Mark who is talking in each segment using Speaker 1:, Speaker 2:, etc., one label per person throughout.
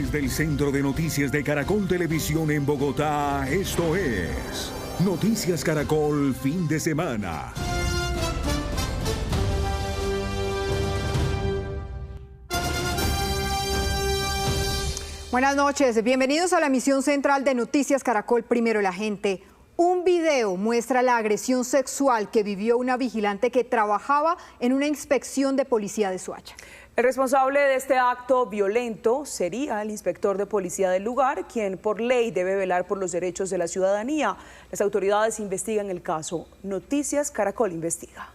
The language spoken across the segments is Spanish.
Speaker 1: Desde el Centro de Noticias de Caracol Televisión en Bogotá, esto es Noticias Caracol Fin de Semana.
Speaker 2: Buenas noches, bienvenidos a la emisión central de Noticias Caracol Primero la Gente. Un video muestra la agresión sexual que vivió una vigilante que trabajaba en una inspección de policía de Soacha.
Speaker 3: El responsable de este acto violento sería el inspector de policía del lugar, quien por ley debe velar por los derechos de la ciudadanía. Las autoridades investigan el caso. Noticias Caracol investiga.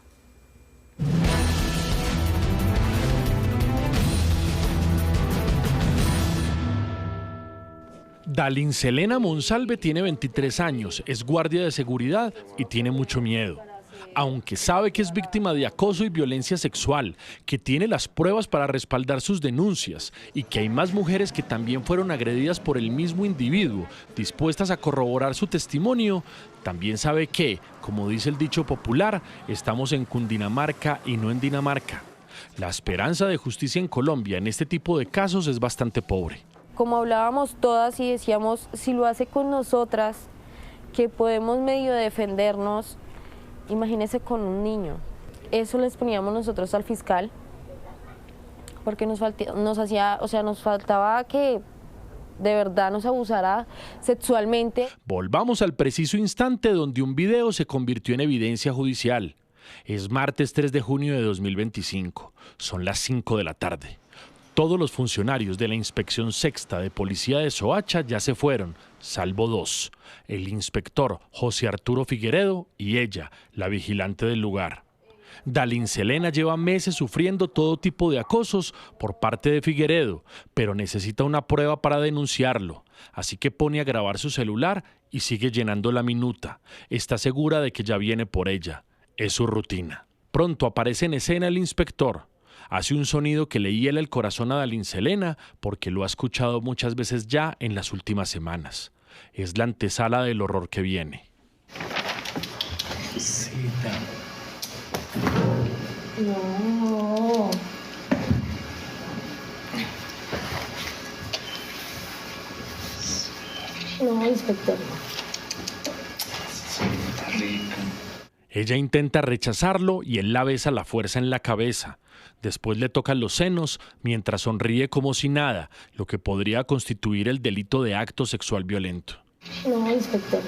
Speaker 4: Dalinselena Monsalve tiene 23 años, es guardia de seguridad y tiene mucho miedo. Aunque sabe que es víctima de acoso y violencia sexual, que tiene las pruebas para respaldar sus denuncias y que hay más mujeres que también fueron agredidas por el mismo individuo, dispuestas a corroborar su testimonio, también sabe que, como dice el dicho popular, estamos en Cundinamarca y no en Dinamarca. La esperanza de justicia en Colombia en este tipo de casos es bastante pobre.
Speaker 5: Como hablábamos todas y decíamos, si lo hace con nosotras, que podemos medio defendernos, imagínese con un niño. Eso les poníamos nosotros al fiscal, porque nos faltaba que de verdad nos abusara sexualmente.
Speaker 4: Volvamos al preciso instante donde un video se convirtió en evidencia judicial. Es martes 3 de junio de 2025, son las 5 de la tarde. Todos los funcionarios de la Inspección Sexta de Policía de Soacha ya se fueron, salvo dos, el inspector José Arturo Figueredo y ella, la vigilante del lugar. Dalinselena lleva meses sufriendo todo tipo de acosos por parte de Figueredo, pero necesita una prueba para denunciarlo, así que pone a grabar su celular y sigue llenando la minuta. Está segura de que ya viene por ella, es su rutina. Pronto aparece en escena el inspector. Hace un sonido que le hiela el corazón a Dalinselena porque lo ha escuchado muchas veces ya en las últimas semanas. Es la antesala del horror que viene.
Speaker 5: No. No, inspector.
Speaker 4: Ella intenta rechazarlo y él la besa a la fuerza en la cabeza. Después le tocan los senos mientras sonríe como si nada, lo que podría constituir el delito de acto sexual violento.
Speaker 5: No, inspector.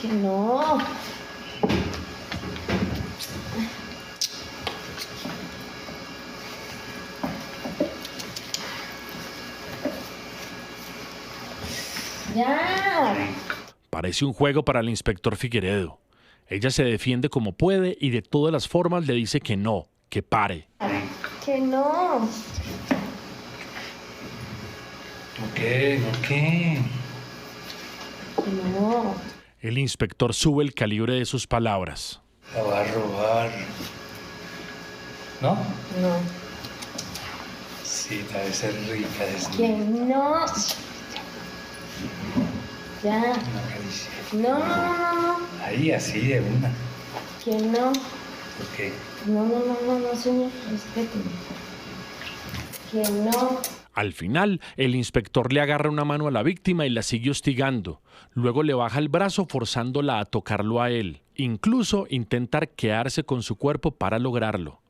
Speaker 5: Que no. Ya.
Speaker 4: Parece un juego para el inspector Figueredo. Ella se defiende como puede y de todas las formas le dice que no, que pare.
Speaker 5: Que no.
Speaker 6: ¿No qué? ¿No qué?
Speaker 5: Que no.
Speaker 4: El inspector sube el calibre de sus palabras.
Speaker 6: La va a robar. ¿No?
Speaker 5: No.
Speaker 6: Sí, debe ser rica.
Speaker 5: Que no. Ya.
Speaker 6: Una caricia.
Speaker 5: No.
Speaker 6: Ahí, así de una.
Speaker 5: Que no.
Speaker 6: ¿Por qué?
Speaker 5: No, señor. Respéteme. Que no.
Speaker 4: Al final, el inspector le agarra una mano a la víctima y la sigue hostigando. Luego le baja el brazo forzándola a tocarlo a él. Incluso intenta quedarse con su cuerpo para lograrlo.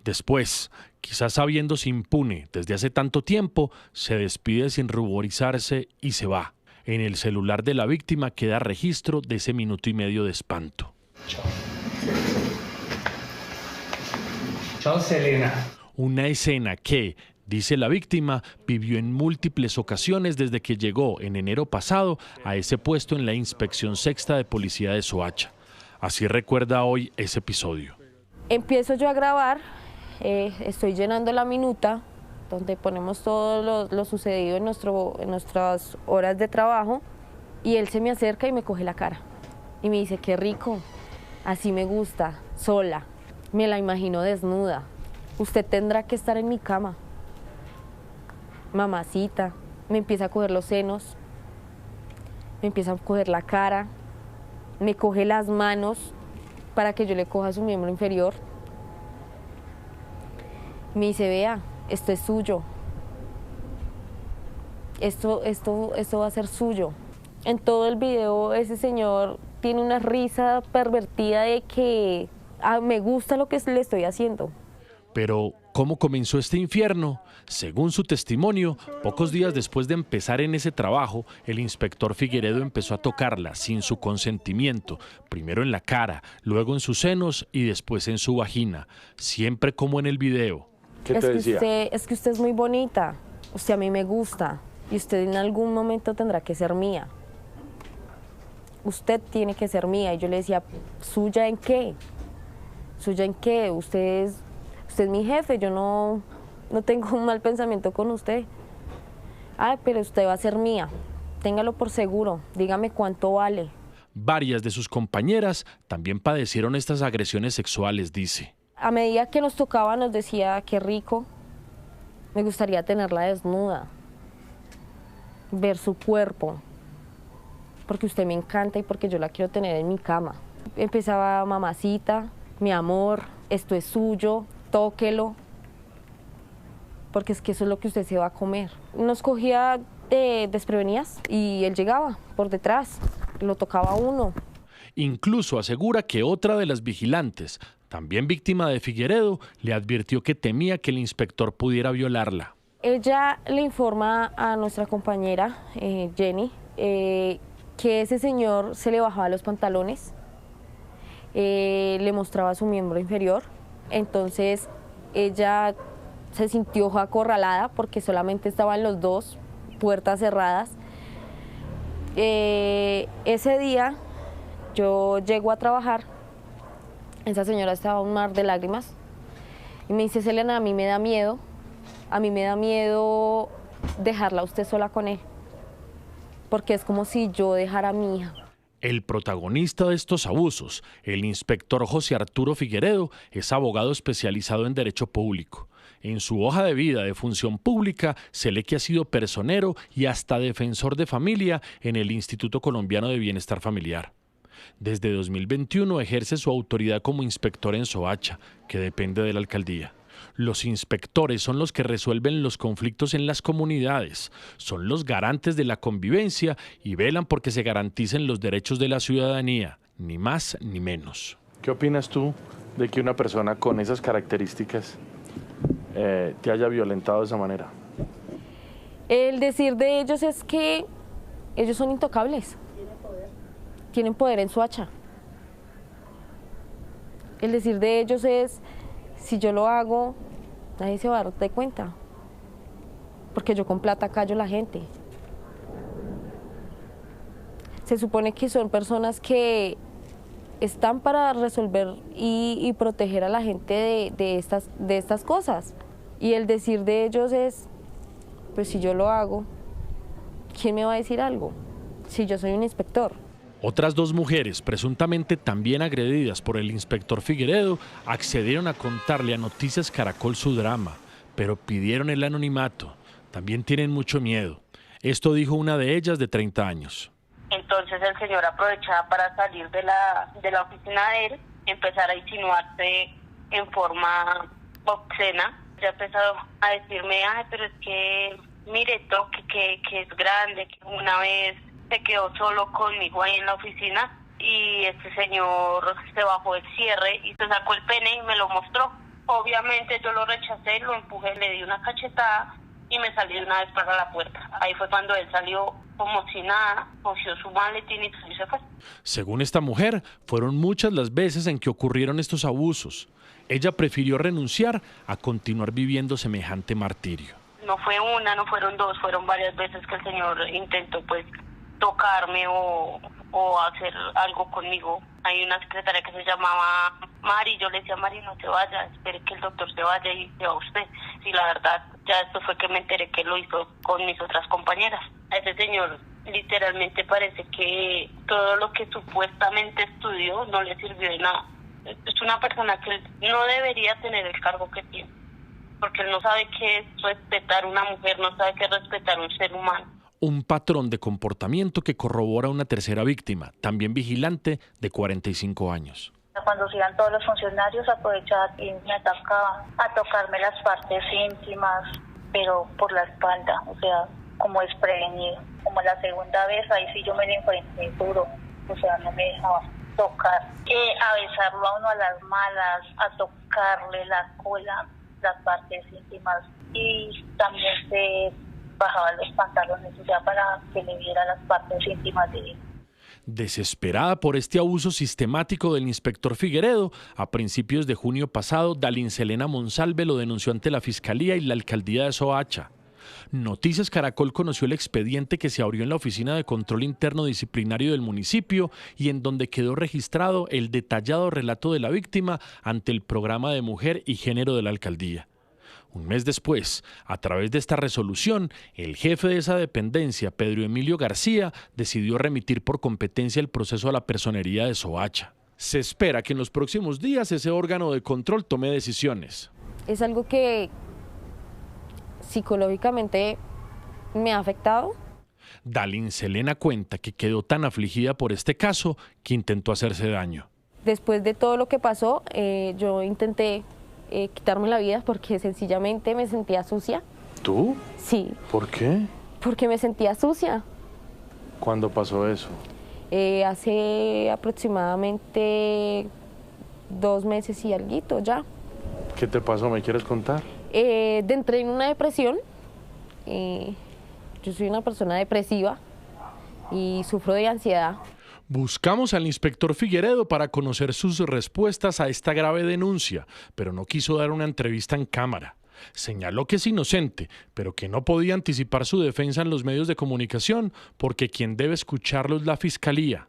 Speaker 4: Después, quizás sabiéndose impune desde hace tanto tiempo, se despide sin ruborizarse y se va. En el celular de la víctima queda registro de ese minuto y medio de espanto.
Speaker 6: Chao. Chao, Selena.
Speaker 4: Una escena que, dice la víctima, vivió en múltiples ocasiones desde que llegó en enero pasado a ese puesto en la Inspección Sexta de Policía de Soacha. Así recuerda hoy ese episodio.
Speaker 5: Empiezo yo a grabar, estoy llenando la minuta, donde ponemos todo lo sucedido en nuestras horas de trabajo, y él se me acerca y me coge la cara. Y me dice, qué rico, así me gusta, sola. Me la imagino desnuda. Usted tendrá que estar en mi cama. Mamacita. Me empieza a coger los senos. Me empieza a coger la cara. Me coge las manos. para que yo le coja su miembro inferior. Me dice, vea, esto es suyo. Esto va a ser suyo. En todo el video ese señor tiene una risa pervertida de que me gusta lo que le estoy haciendo.
Speaker 4: Pero, ¿cómo comenzó este infierno? Según su testimonio, pocos días después de empezar en ese trabajo, el inspector Figueredo empezó a tocarla sin su consentimiento, primero en la cara, luego en sus senos y después en su vagina, siempre como en el video.
Speaker 5: ¿Qué te decía? Es que usted es muy bonita, usted a mí me gusta y usted en algún momento tendrá que ser mía. Usted tiene que ser mía. Y yo le decía, ¿suya en qué? ¿Suya en qué? Usted es mi jefe, yo no tengo un mal pensamiento con usted. Ay, pero usted va a ser mía, téngalo por seguro, dígame cuánto vale.
Speaker 4: Varias de sus compañeras también padecieron estas agresiones sexuales, dice.
Speaker 5: A medida que nos tocaba nos decía, qué rico, me gustaría tenerla desnuda, ver su cuerpo, porque usted me encanta y porque yo la quiero tener en mi cama. Empezaba, mamacita, mi amor, esto es suyo, tóquelo, porque es que eso es lo que usted se va a comer. Nos cogía de desprevenidas y él llegaba por detrás, lo tocaba a uno.
Speaker 4: Incluso asegura que otra de las vigilantes, también víctima de Figueredo, le advirtió que temía que el inspector pudiera violarla.
Speaker 5: Ella le informa a nuestra compañera, Jenny, que ese señor se le bajaba los pantalones, le mostraba su miembro inferior, entonces ella se sintió acorralada porque solamente estaban los dos, puertas cerradas. Ese día yo llego a trabajar, esa señora estaba un mar de lágrimas y me dice, Selena, a mí me da miedo dejarla a usted sola con él, porque es como si yo dejara a mi hija.
Speaker 4: El protagonista de estos abusos, el inspector José Arturo Figueredo, es abogado especializado en Derecho Público. En su hoja de vida de función pública se lee que ha sido personero y hasta defensor de familia en el Instituto Colombiano de Bienestar Familiar. Desde 2021 ejerce su autoridad como inspector en Soacha, que depende de la alcaldía. Los inspectores son los que resuelven los conflictos en las comunidades, son los garantes de la convivencia y velan porque se garanticen los derechos de la ciudadanía, ni más ni menos.
Speaker 7: ¿Qué opinas tú de que una persona con esas características te haya violentado de esa manera?
Speaker 5: El decir de ellos es que ellos son intocables. Tienen poder en Soacha. El decir de ellos es, si yo lo hago, nadie se va a dar de cuenta, porque yo con plata callo a la gente. Se supone que son personas que están para resolver y proteger a la gente de estas cosas. Y el decir de ellos es, pues si yo lo hago, ¿quién me va a decir algo? Si yo soy un inspector.
Speaker 4: Otras dos mujeres, presuntamente también agredidas por el inspector Figueredo, accedieron a contarle a Noticias Caracol su drama, pero pidieron el anonimato. También tienen mucho miedo. Esto dijo una de ellas de 30 años.
Speaker 8: Entonces el señor aprovechaba para salir de la oficina de él, empezar a insinuarse en forma obscena. Ya empezó a decirme, ay, pero es que mire, toque, que es grande, que una vez se quedó solo conmigo ahí en la oficina y este señor se bajó el cierre y se sacó el pene y me lo mostró. Obviamente yo lo rechacé, lo empujé, le di una cachetada y me salí de una vez para la puerta. Ahí fue cuando él salió como si nada, cogió su maletín y se fue.
Speaker 4: Según esta mujer, fueron muchas las veces en que ocurrieron estos abusos. Ella prefirió renunciar a continuar viviendo semejante martirio.
Speaker 8: No fue una, no fueron dos, fueron varias veces que el señor intentó pues tocarme o hacer algo conmigo. Hay una secretaria que se llamaba Mari, yo le decía, Mari, no se vaya, espere que el doctor se vaya y se va usted. Y la verdad, ya esto fue que me enteré que lo hizo con mis otras compañeras. A ese señor literalmente parece que todo lo que supuestamente estudió no le sirvió de nada. Es una persona que no debería tener el cargo que tiene, porque él no sabe qué es respetar a una mujer, no sabe qué es respetar a un ser humano.
Speaker 4: Un patrón de comportamiento que corrobora una tercera víctima, también vigilante, de 45 años.
Speaker 9: Cuando se iban todos los funcionarios, aprovechaban y me atacaban a tocarme las partes íntimas, pero por la espalda, o sea, como desprevenido. Como la segunda vez, ahí sí yo me le enfrenté duro, o sea, no me dejaba tocar. A besarlo a uno a las malas, a tocarle la cola, las partes íntimas, y también se bajaban los pantalones, o sea, para que le viera las partes íntimas de él.
Speaker 4: Desesperada por este abuso sistemático del inspector Figueredo, a principios de junio pasado, Dalinselena Monsalve lo denunció ante la Fiscalía y la Alcaldía de Soacha. Noticias Caracol conoció el expediente que se abrió en la Oficina de Control Interno Disciplinario del municipio y en donde quedó registrado el detallado relato de la víctima ante el Programa de Mujer y Género de la Alcaldía. Un mes después, a través de esta resolución, el jefe de esa dependencia, Pedro Emilio García, decidió remitir por competencia el proceso a la Personería de Soacha. Se espera que en los próximos días ese órgano de control tome decisiones.
Speaker 5: Es algo que psicológicamente me ha afectado.
Speaker 4: Dalinselena cuenta que quedó tan afligida por este caso que intentó hacerse daño.
Speaker 5: Después de todo lo que pasó, yo intenté quitarme la vida porque sencillamente me sentía sucia.
Speaker 7: ¿Tú?
Speaker 5: Sí.
Speaker 7: ¿Por qué?
Speaker 5: Porque me sentía sucia.
Speaker 7: ¿Cuándo pasó eso?
Speaker 5: Hace aproximadamente 2 meses y alguito ya.
Speaker 7: ¿Qué te pasó? ¿Me quieres contar?
Speaker 5: Entré en una depresión. Yo soy una persona depresiva y sufro de ansiedad.
Speaker 4: Buscamos al inspector Figueredo para conocer sus respuestas a esta grave denuncia, pero no quiso dar una entrevista en cámara. Señaló que es inocente, pero que no podía anticipar su defensa en los medios de comunicación porque quien debe escucharlo es la Fiscalía.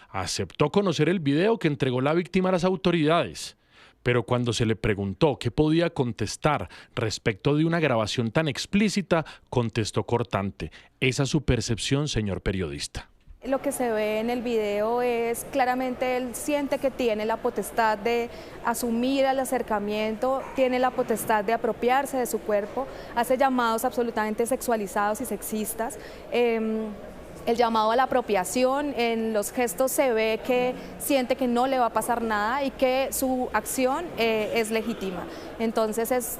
Speaker 4: Aceptó conocer el video que entregó la víctima a las autoridades, pero cuando se le preguntó qué podía contestar respecto de una grabación tan explícita, contestó cortante: esa es su percepción, señor periodista.
Speaker 10: Lo que se ve en el video es claramente él siente que tiene la potestad de asumir el acercamiento, tiene la potestad de apropiarse de su cuerpo, hace llamados absolutamente sexualizados y sexistas. El llamado a la apropiación, en los gestos se ve que siente que no le va a pasar nada y que su acción es legítima. Entonces es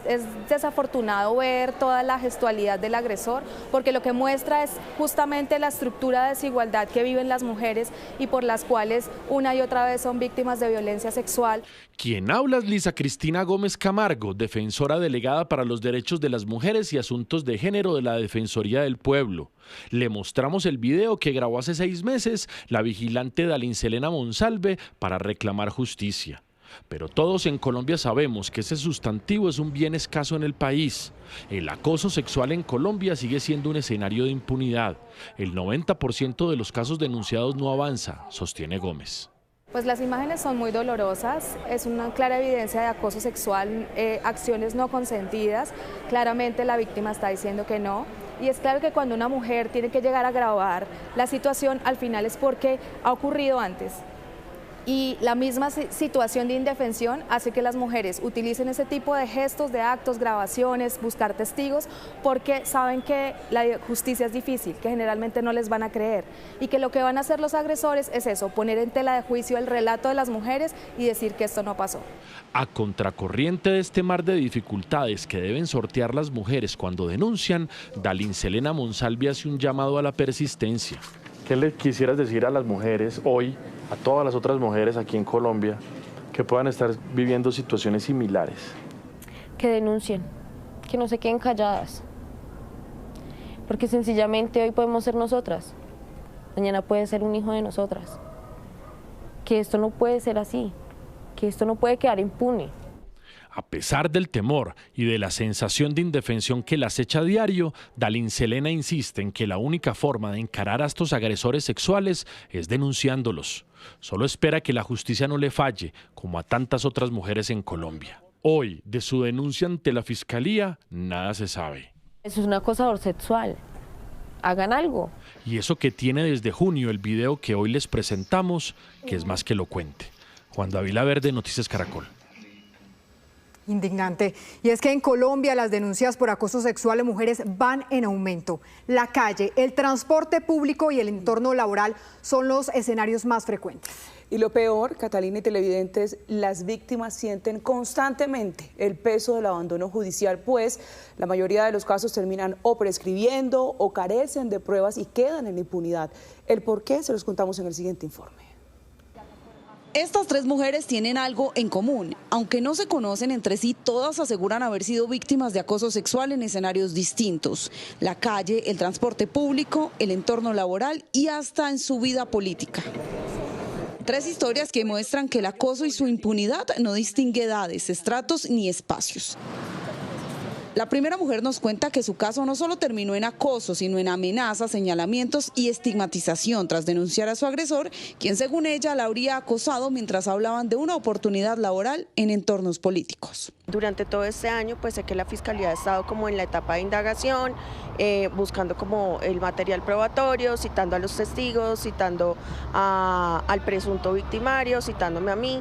Speaker 10: desafortunado ver toda la gestualidad del agresor, porque lo que muestra es justamente la estructura de desigualdad que viven las mujeres y por las cuales una y otra vez son víctimas de violencia sexual.
Speaker 4: Quien habla es Lisa Cristina Gómez Camargo, defensora delegada para los derechos de las mujeres y asuntos de género de la Defensoría del Pueblo. Le mostramos el video que grabó hace 6 meses la vigilante Dalinselena Monsalve para reclamar justicia. Pero todos en Colombia sabemos que ese sustantivo es un bien escaso en el país. El acoso sexual en Colombia sigue siendo un escenario de impunidad. El 90% de los casos denunciados no avanza, sostiene Gómez.
Speaker 10: Pues las imágenes son muy dolorosas, es una clara evidencia de acoso sexual, acciones no consentidas. Claramente la víctima está diciendo que no. Y es claro que cuando una mujer tiene que llegar a grabar la situación, al final es porque ha ocurrido antes. Y la misma situación de indefensión hace que las mujeres utilicen ese tipo de gestos, de actos, grabaciones, buscar testigos, porque saben que la justicia es difícil, que generalmente no les van a creer y que lo que van a hacer los agresores es eso, poner en tela de juicio el relato de las mujeres y decir que esto no pasó.
Speaker 4: A contracorriente de este mar de dificultades que deben sortear las mujeres cuando denuncian, Dalinselena Monsalve hace un llamado a la persistencia.
Speaker 7: ¿Qué le quisieras decir a las mujeres hoy, a todas las otras mujeres aquí en Colombia, que puedan estar viviendo situaciones similares?
Speaker 5: Que denuncien, que no se queden calladas, porque sencillamente hoy podemos ser nosotras, mañana puede ser un hijo de nosotras, que esto no puede ser así, que esto no puede quedar impune.
Speaker 4: A pesar del temor y de la sensación de indefensión que la acecha a diario, Dalinselena insiste en que la única forma de encarar a estos agresores sexuales es denunciándolos. Solo espera que la justicia no le falle, como a tantas otras mujeres en Colombia. Hoy, de su denuncia ante la Fiscalía, nada se sabe.
Speaker 5: Eso es un acosador sexual. Hagan algo.
Speaker 4: Y eso que tiene desde junio el video que hoy les presentamos, que es más que elocuente. Juan David Verde, Noticias Caracol.
Speaker 2: Indignante. Y es que en Colombia las denuncias por acoso sexual a mujeres van en aumento. La calle, el transporte público y el entorno laboral son los escenarios más frecuentes.
Speaker 3: Y lo peor, Catalina y televidentes, las víctimas sienten constantemente el peso del abandono judicial, pues la mayoría de los casos terminan o prescribiendo o carecen de pruebas y quedan en la impunidad. El por qué se los contamos en el siguiente informe.
Speaker 11: Estas 3 mujeres tienen algo en común. Aunque no se conocen entre sí, todas aseguran haber sido víctimas de acoso sexual en escenarios distintos: la calle, el transporte público, el entorno laboral y hasta en su vida política. 3 historias que muestran que el acoso y su impunidad no distingue edades, estratos ni espacios. La primera mujer nos cuenta que su caso no solo terminó en acoso, sino en amenazas, señalamientos y estigmatización tras denunciar a su agresor, quien según ella la habría acosado mientras hablaban de una oportunidad laboral en entornos políticos.
Speaker 12: Durante todo este año pues sé que la Fiscalía ha estado como en la etapa de indagación, buscando como el material probatorio, citando a los testigos, citando al presunto victimario, citándome a mí.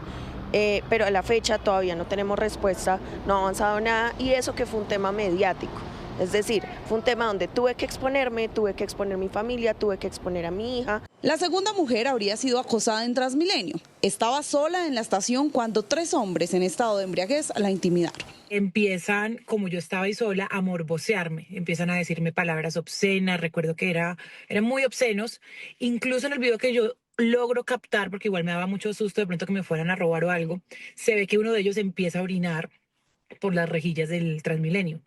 Speaker 12: Pero a la fecha todavía no tenemos respuesta, no ha avanzado nada, y eso que fue un tema mediático. Es decir, fue un tema donde tuve que exponerme, tuve que exponer mi familia, tuve que exponer a mi hija.
Speaker 11: La segunda mujer habría sido acosada en Transmilenio. Estaba sola en la estación cuando 3 hombres en estado de embriaguez la intimidaron.
Speaker 13: Empiezan, como yo estaba ahí sola, a morbosearme, empiezan a decirme palabras obscenas, recuerdo que eran muy obscenos, incluso en el video que yo logro captar, porque igual me daba mucho susto de pronto que me fueran a robar o algo, se ve que uno de ellos empieza a orinar por las rejillas del Transmilenio.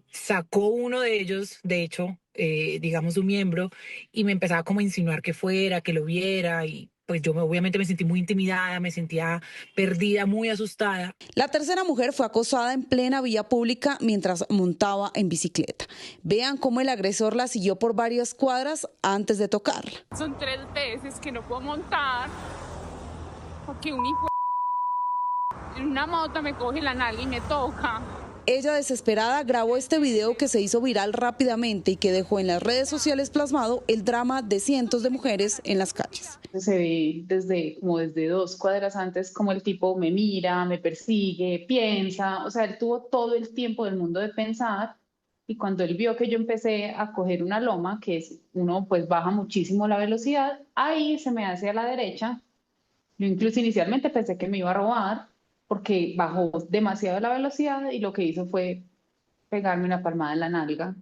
Speaker 13: Sacó uno de ellos, de hecho, digamos un miembro, y me empezaba como a insinuar que fuera, que lo viera, y pues yo obviamente me sentí muy intimidada, me sentía perdida, muy asustada.
Speaker 11: La tercera mujer fue acosada en plena vía pública mientras montaba en bicicleta. Vean cómo el agresor la siguió por varias cuadras antes de tocarla.
Speaker 14: Son 3 veces que no puedo montar porque un hijo en una moto me coge la nalga y me toca.
Speaker 11: Ella, desesperada, grabó este video que se hizo viral rápidamente y que dejó en las redes sociales plasmado el drama de cientos de mujeres en las calles.
Speaker 15: Se ve desde 2 cuadras antes como el tipo me mira, me persigue, piensa, o sea, él tuvo todo el tiempo del mundo de pensar, y cuando él vio que yo empecé a coger una loma, que es uno pues baja muchísimo la velocidad, ahí se me hace a la derecha. Yo incluso inicialmente pensé que me iba a robar, porque bajó demasiado la velocidad y lo que hizo fue pegarme una palmada en la nalga.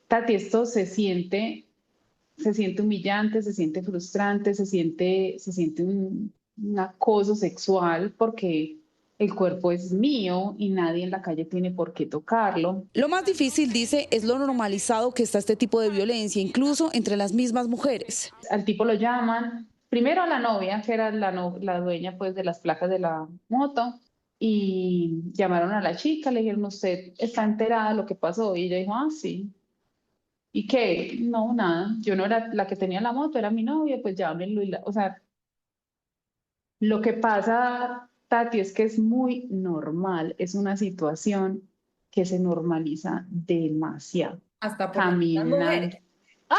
Speaker 15: Tati, esto se siente humillante, se siente frustrante, se siente un acoso sexual, porque el cuerpo es mío y nadie en la calle tiene por qué tocarlo.
Speaker 11: Lo más difícil, dice, es lo normalizado que está este tipo de violencia, incluso entre las mismas mujeres.
Speaker 15: Al tipo lo llaman, primero a la novia, que era la dueña pues de las placas de la moto, y llamaron a la chica, le dijeron, ¿usted está enterada de lo que pasó? Y ella dijo, ah, sí. ¿Y qué? No, nada, yo no era la que tenía la moto, era mi novia, pues llámenlo. O sea, lo que pasa, Tati, es que es muy normal, es una situación que se normaliza demasiado.
Speaker 16: Hasta por
Speaker 15: caminando.
Speaker 16: las mujeres.
Speaker 15: ¡Ah!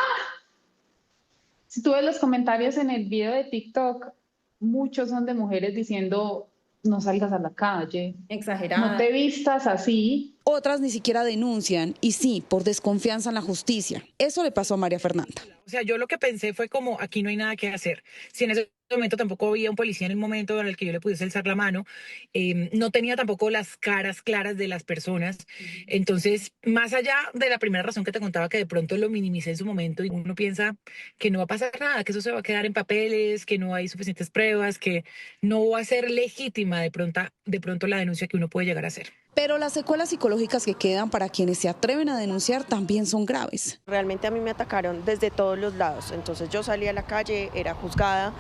Speaker 15: Si tú ves los comentarios en el video de TikTok, muchos son de mujeres diciendo, no salgas a la calle,
Speaker 16: exagerada,
Speaker 15: no te vistas así.
Speaker 11: Otras ni siquiera denuncian, y sí, por desconfianza en la justicia. Eso le pasó a María Fernanda.
Speaker 13: O sea, yo lo que pensé fue como, aquí no hay nada que hacer. Si en ese momento tampoco había un policía en el momento en el que yo le pudiese alzar la mano, no tenía tampoco las caras claras de las personas. Entonces, más allá de la primera razón que te contaba, que de pronto lo minimicé en su momento, y uno piensa que no va a pasar nada, que eso se va a quedar en papeles, que no hay suficientes pruebas, que no va a ser legítima de pronto la denuncia que uno puede llegar a hacer.
Speaker 11: Pero las secuelas psicológicas que quedan para quienes se atreven a denunciar también son graves.
Speaker 12: Realmente a mí me atacaron desde todos los lados, entonces yo salí a la calle, era juzgada,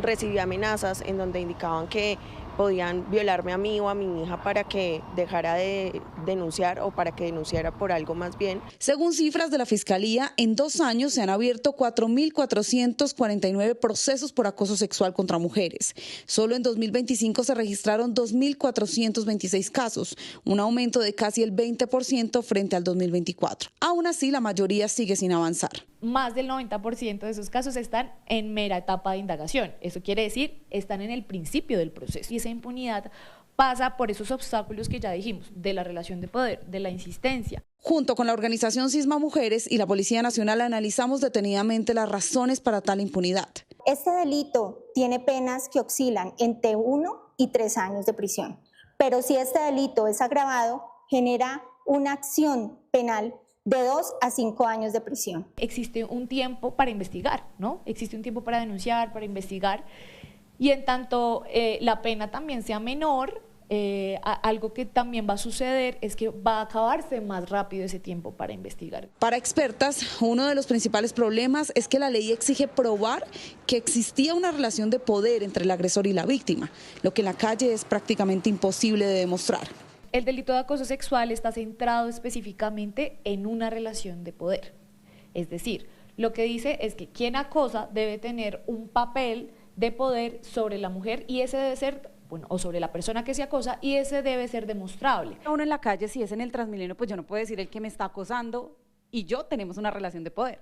Speaker 12: recibí amenazas en donde indicaban que podían violarme a mí o a mi hija para que dejara de denunciar o para que denunciara por algo más bien.
Speaker 11: Según cifras de la Fiscalía, en 2 años se han abierto 4.449 procesos por acoso sexual contra mujeres. Solo en 2025 se registraron 2.426 casos, un aumento de casi el 20% frente al 2024. Aún así, la mayoría sigue sin avanzar.
Speaker 17: Más del 90% de esos casos están en mera etapa de indagación. Eso quiere decir, están en el principio del proceso. Y esa impunidad pasa por esos obstáculos que ya dijimos, de la relación de poder, de la insistencia.
Speaker 11: Junto con la organización Cisma Mujeres y la Policía Nacional analizamos detenidamente las razones para tal impunidad.
Speaker 16: Este delito tiene penas que oscilan entre 1 y 3 años de prisión, pero si este delito es agravado, genera una acción penal de 2 a 5 años de prisión.
Speaker 17: Existe un tiempo para investigar, ¿no? Existe un tiempo para denunciar, para investigar, y en tanto la pena también sea menor, algo que también va a suceder es que va a acabarse más rápido ese tiempo para investigar.
Speaker 11: Para expertas, uno de los principales problemas es que la ley exige probar que existía una relación de poder entre el agresor y la víctima, lo que en la calle es prácticamente imposible de demostrar.
Speaker 17: El delito de acoso sexual está centrado específicamente en una relación de poder. Es decir, lo que dice es que quien acosa debe tener un papel de poder sobre la mujer y ese debe ser, o sobre la persona que se acosa, y ese debe ser demostrable.
Speaker 18: Uno en la calle, si es en el Transmilenio, pues yo no puedo decir el que me está acosando y yo tenemos una relación de poder.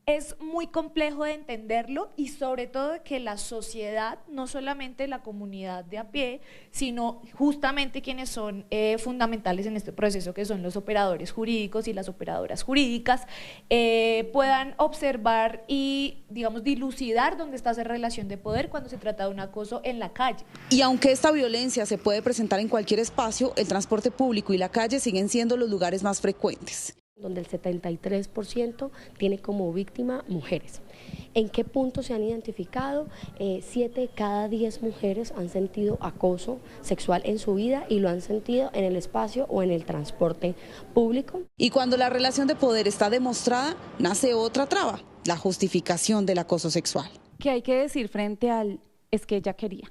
Speaker 17: Es muy complejo de entenderlo y sobre todo de que la sociedad, no solamente la comunidad de a pie, sino justamente quienes son fundamentales en este proceso, que son los operadores jurídicos y las operadoras jurídicas, puedan observar y, digamos, dilucidar dónde está esa relación de poder cuando se trata de un acoso en la calle.
Speaker 11: Y aunque esta violencia se puede presentar en cualquier espacio, el transporte público y la calle siguen siendo los lugares más frecuentes,
Speaker 19: donde el 73% tiene como víctima mujeres. ¿En qué punto se han identificado? 7 de cada 10 mujeres han sentido acoso sexual en su vida y lo han sentido en el espacio o en el transporte público.
Speaker 11: Y cuando la relación de poder está demostrada, nace otra traba, la justificación del acoso sexual.
Speaker 18: ¿Qué hay que decir frente al es que ella quería,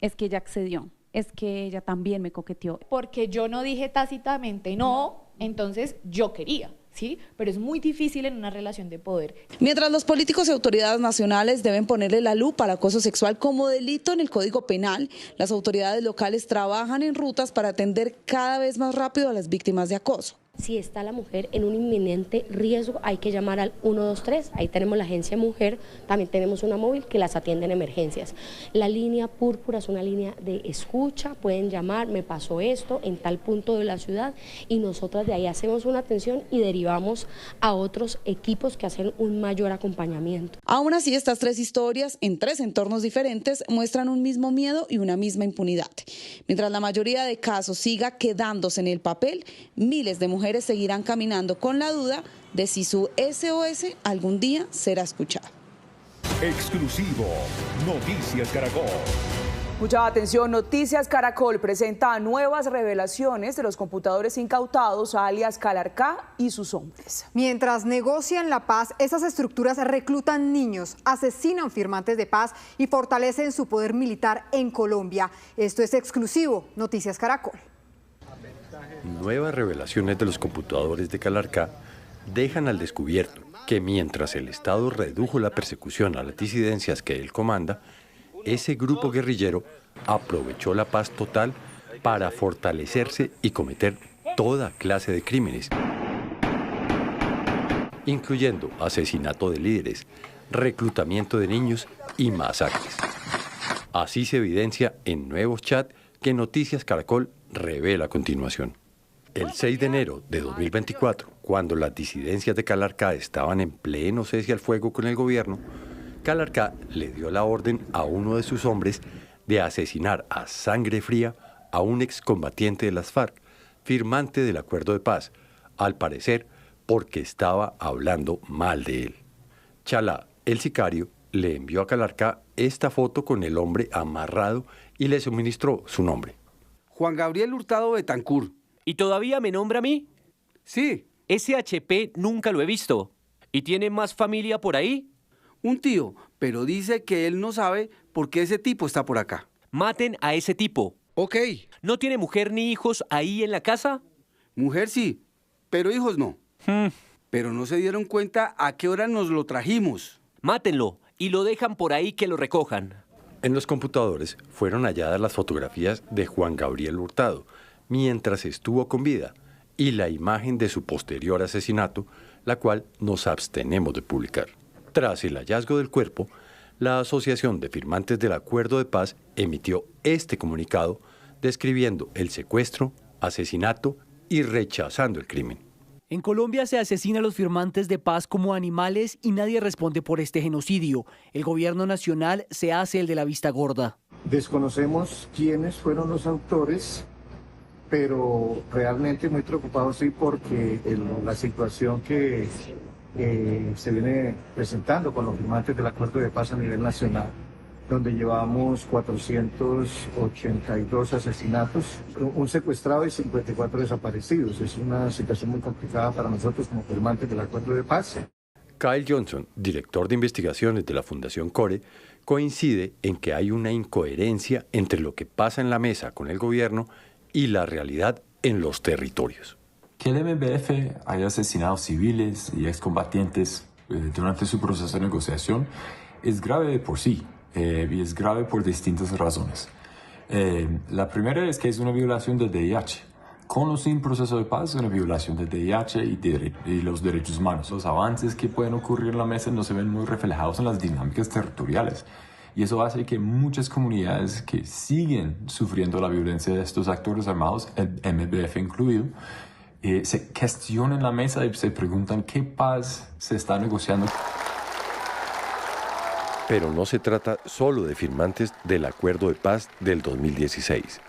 Speaker 18: es que ella accedió, es que ella también me coqueteó?
Speaker 17: Porque yo no dije tácitamente no, entonces yo quería, ¿sí? Pero es muy difícil en una relación de poder.
Speaker 11: Mientras los políticos y autoridades nacionales deben ponerle la lupa al acoso sexual como delito en el Código Penal, las autoridades locales trabajan en rutas para atender cada vez más rápido a las víctimas de acoso.
Speaker 19: Si está la mujer en un inminente riesgo, hay que llamar al 123. Ahí tenemos la agencia mujer, también tenemos una móvil que las atiende en emergencias. La línea púrpura es una línea de escucha, pueden llamar, me pasó esto en tal punto de la ciudad, y nosotras de ahí hacemos una atención y derivamos a otros equipos que hacen un mayor acompañamiento.
Speaker 11: Aún así, estas 3 historias, en 3 entornos diferentes, muestran un mismo miedo y una misma impunidad. Mientras la mayoría de casos siga quedándose en el papel, miles de mujeres seguirán caminando con la duda de si su SOS algún día será escuchado.
Speaker 1: Exclusivo, Noticias Caracol.
Speaker 3: Mucha atención, Noticias Caracol presenta nuevas revelaciones de los computadores incautados a alias Calarcá y sus hombres.
Speaker 2: Mientras negocian la paz, esas estructuras reclutan niños, asesinan firmantes de paz y fortalecen su poder militar en Colombia. Esto es Exclusivo, Noticias Caracol.
Speaker 20: Nuevas revelaciones de los computadores de Calarcá dejan al descubierto que mientras el Estado redujo la persecución a las disidencias que él comanda, ese grupo guerrillero aprovechó la paz total para fortalecerse y cometer toda clase de crímenes, incluyendo asesinato de líderes, reclutamiento de niños y masacres. Así se evidencia en nuevos chats que Noticias Caracol revela a continuación. El 6 de enero de 2024, cuando las disidencias de Calarcá estaban en pleno cese al fuego con el gobierno, Calarcá le dio la orden a uno de sus hombres de asesinar a sangre fría a un excombatiente de las FARC, firmante del acuerdo de paz, al parecer porque estaba hablando mal de él. Chalá, el sicario, le envió a Calarcá esta foto con el hombre amarrado y le suministró su nombre.
Speaker 21: Juan Gabriel Hurtado Betancur.
Speaker 22: ¿Y todavía me nombra a mí?
Speaker 21: Sí.
Speaker 22: Ese HP nunca lo he visto. ¿Y tiene más familia por ahí?
Speaker 21: Un tío, pero dice que él no sabe por qué ese tipo está por acá.
Speaker 22: Maten a ese tipo.
Speaker 21: Ok.
Speaker 22: ¿No tiene mujer ni hijos ahí en la casa?
Speaker 21: Mujer sí, pero hijos no. Pero no se dieron cuenta a qué hora nos lo trajimos.
Speaker 22: Mátenlo y lo dejan por ahí que lo recojan.
Speaker 20: En los computadores fueron halladas las fotografías de Juan Gabriel Hurtado mientras estuvo con vida y la imagen de su posterior asesinato, la cual nos abstenemos de publicar. Tras el hallazgo del cuerpo, la Asociación de Firmantes del Acuerdo de Paz emitió este comunicado describiendo el secuestro, asesinato y rechazando el crimen.
Speaker 6: En Colombia se asesina a los firmantes de paz como animales y nadie responde por este genocidio. El gobierno nacional se hace el de la vista gorda.
Speaker 8: Desconocemos quiénes fueron los autores, pero realmente muy preocupado estoy porque la situación que se viene presentando con los firmantes del acuerdo de paz a nivel nacional, donde llevamos 482 asesinatos, un secuestrado y 54 desaparecidos. Es una situación muy complicada para nosotros como firmantes del acuerdo de paz.
Speaker 20: Kyle Johnson, director de investigaciones de la Fundación CORE, coincide en que hay una incoherencia entre lo que pasa en la mesa con el gobierno y la realidad en los territorios.
Speaker 23: Que el MBF haya asesinado civiles y excombatientes durante su proceso de negociación es grave de por sí. Y es grave por distintas razones. La primera es que es una violación del DIH. Con o sin proceso de paz es una violación del DIH y los derechos humanos. Los avances que pueden ocurrir en la mesa no se ven muy reflejados en las dinámicas territoriales. Y eso hace que muchas comunidades que siguen sufriendo la violencia de estos actores armados, el MBF incluido, se cuestionan la mesa y se preguntan qué paz se está negociando.
Speaker 20: Pero no se trata solo de firmantes del Acuerdo de Paz del 2016.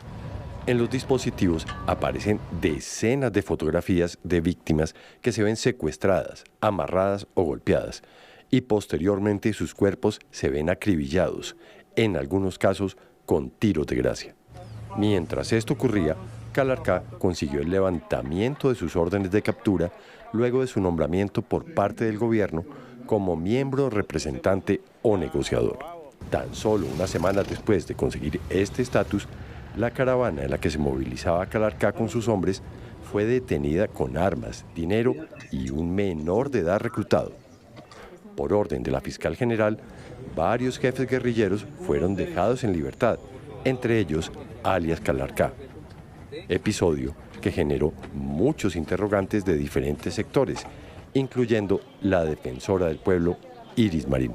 Speaker 20: En los dispositivos aparecen decenas de fotografías de víctimas que se ven secuestradas, amarradas o golpeadas, y posteriormente sus cuerpos se ven acribillados, en algunos casos con tiros de gracia. Mientras esto ocurría, Calarcá consiguió el levantamiento de sus órdenes de captura luego de su nombramiento por parte del gobierno como miembro representante o negociador. Tan solo una semana después de conseguir este estatus, la caravana en la que se movilizaba Calarcá con sus hombres fue detenida con armas, dinero y un menor de edad reclutado. Por orden de la fiscal general, varios jefes guerrilleros fueron dejados en libertad, entre ellos alias Calarcá. Episodio que generó muchos interrogantes de diferentes sectores, incluyendo la defensora del pueblo, Iris Marín.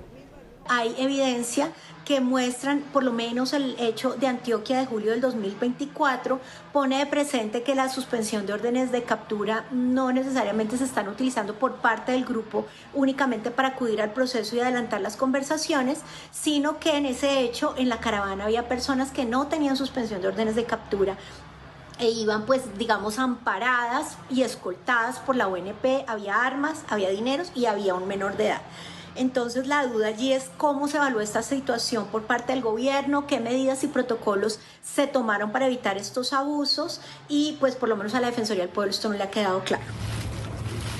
Speaker 24: Hay evidencia que muestran, por lo menos el hecho de Antioquia de julio del 2024, pone de presente que la suspensión de órdenes de captura no necesariamente se están utilizando por parte del grupo únicamente para acudir al proceso y adelantar las conversaciones, sino que en ese hecho, en la caravana había personas que no tenían suspensión de órdenes de captura e iban, pues, digamos, amparadas y escoltadas por la ONP, había armas, había dineros y había un menor de edad. Entonces la duda allí es cómo se evaluó esta situación por parte del gobierno, qué medidas y protocolos se tomaron para evitar estos abusos y pues por lo menos a la Defensoría del Pueblo esto no le ha quedado claro.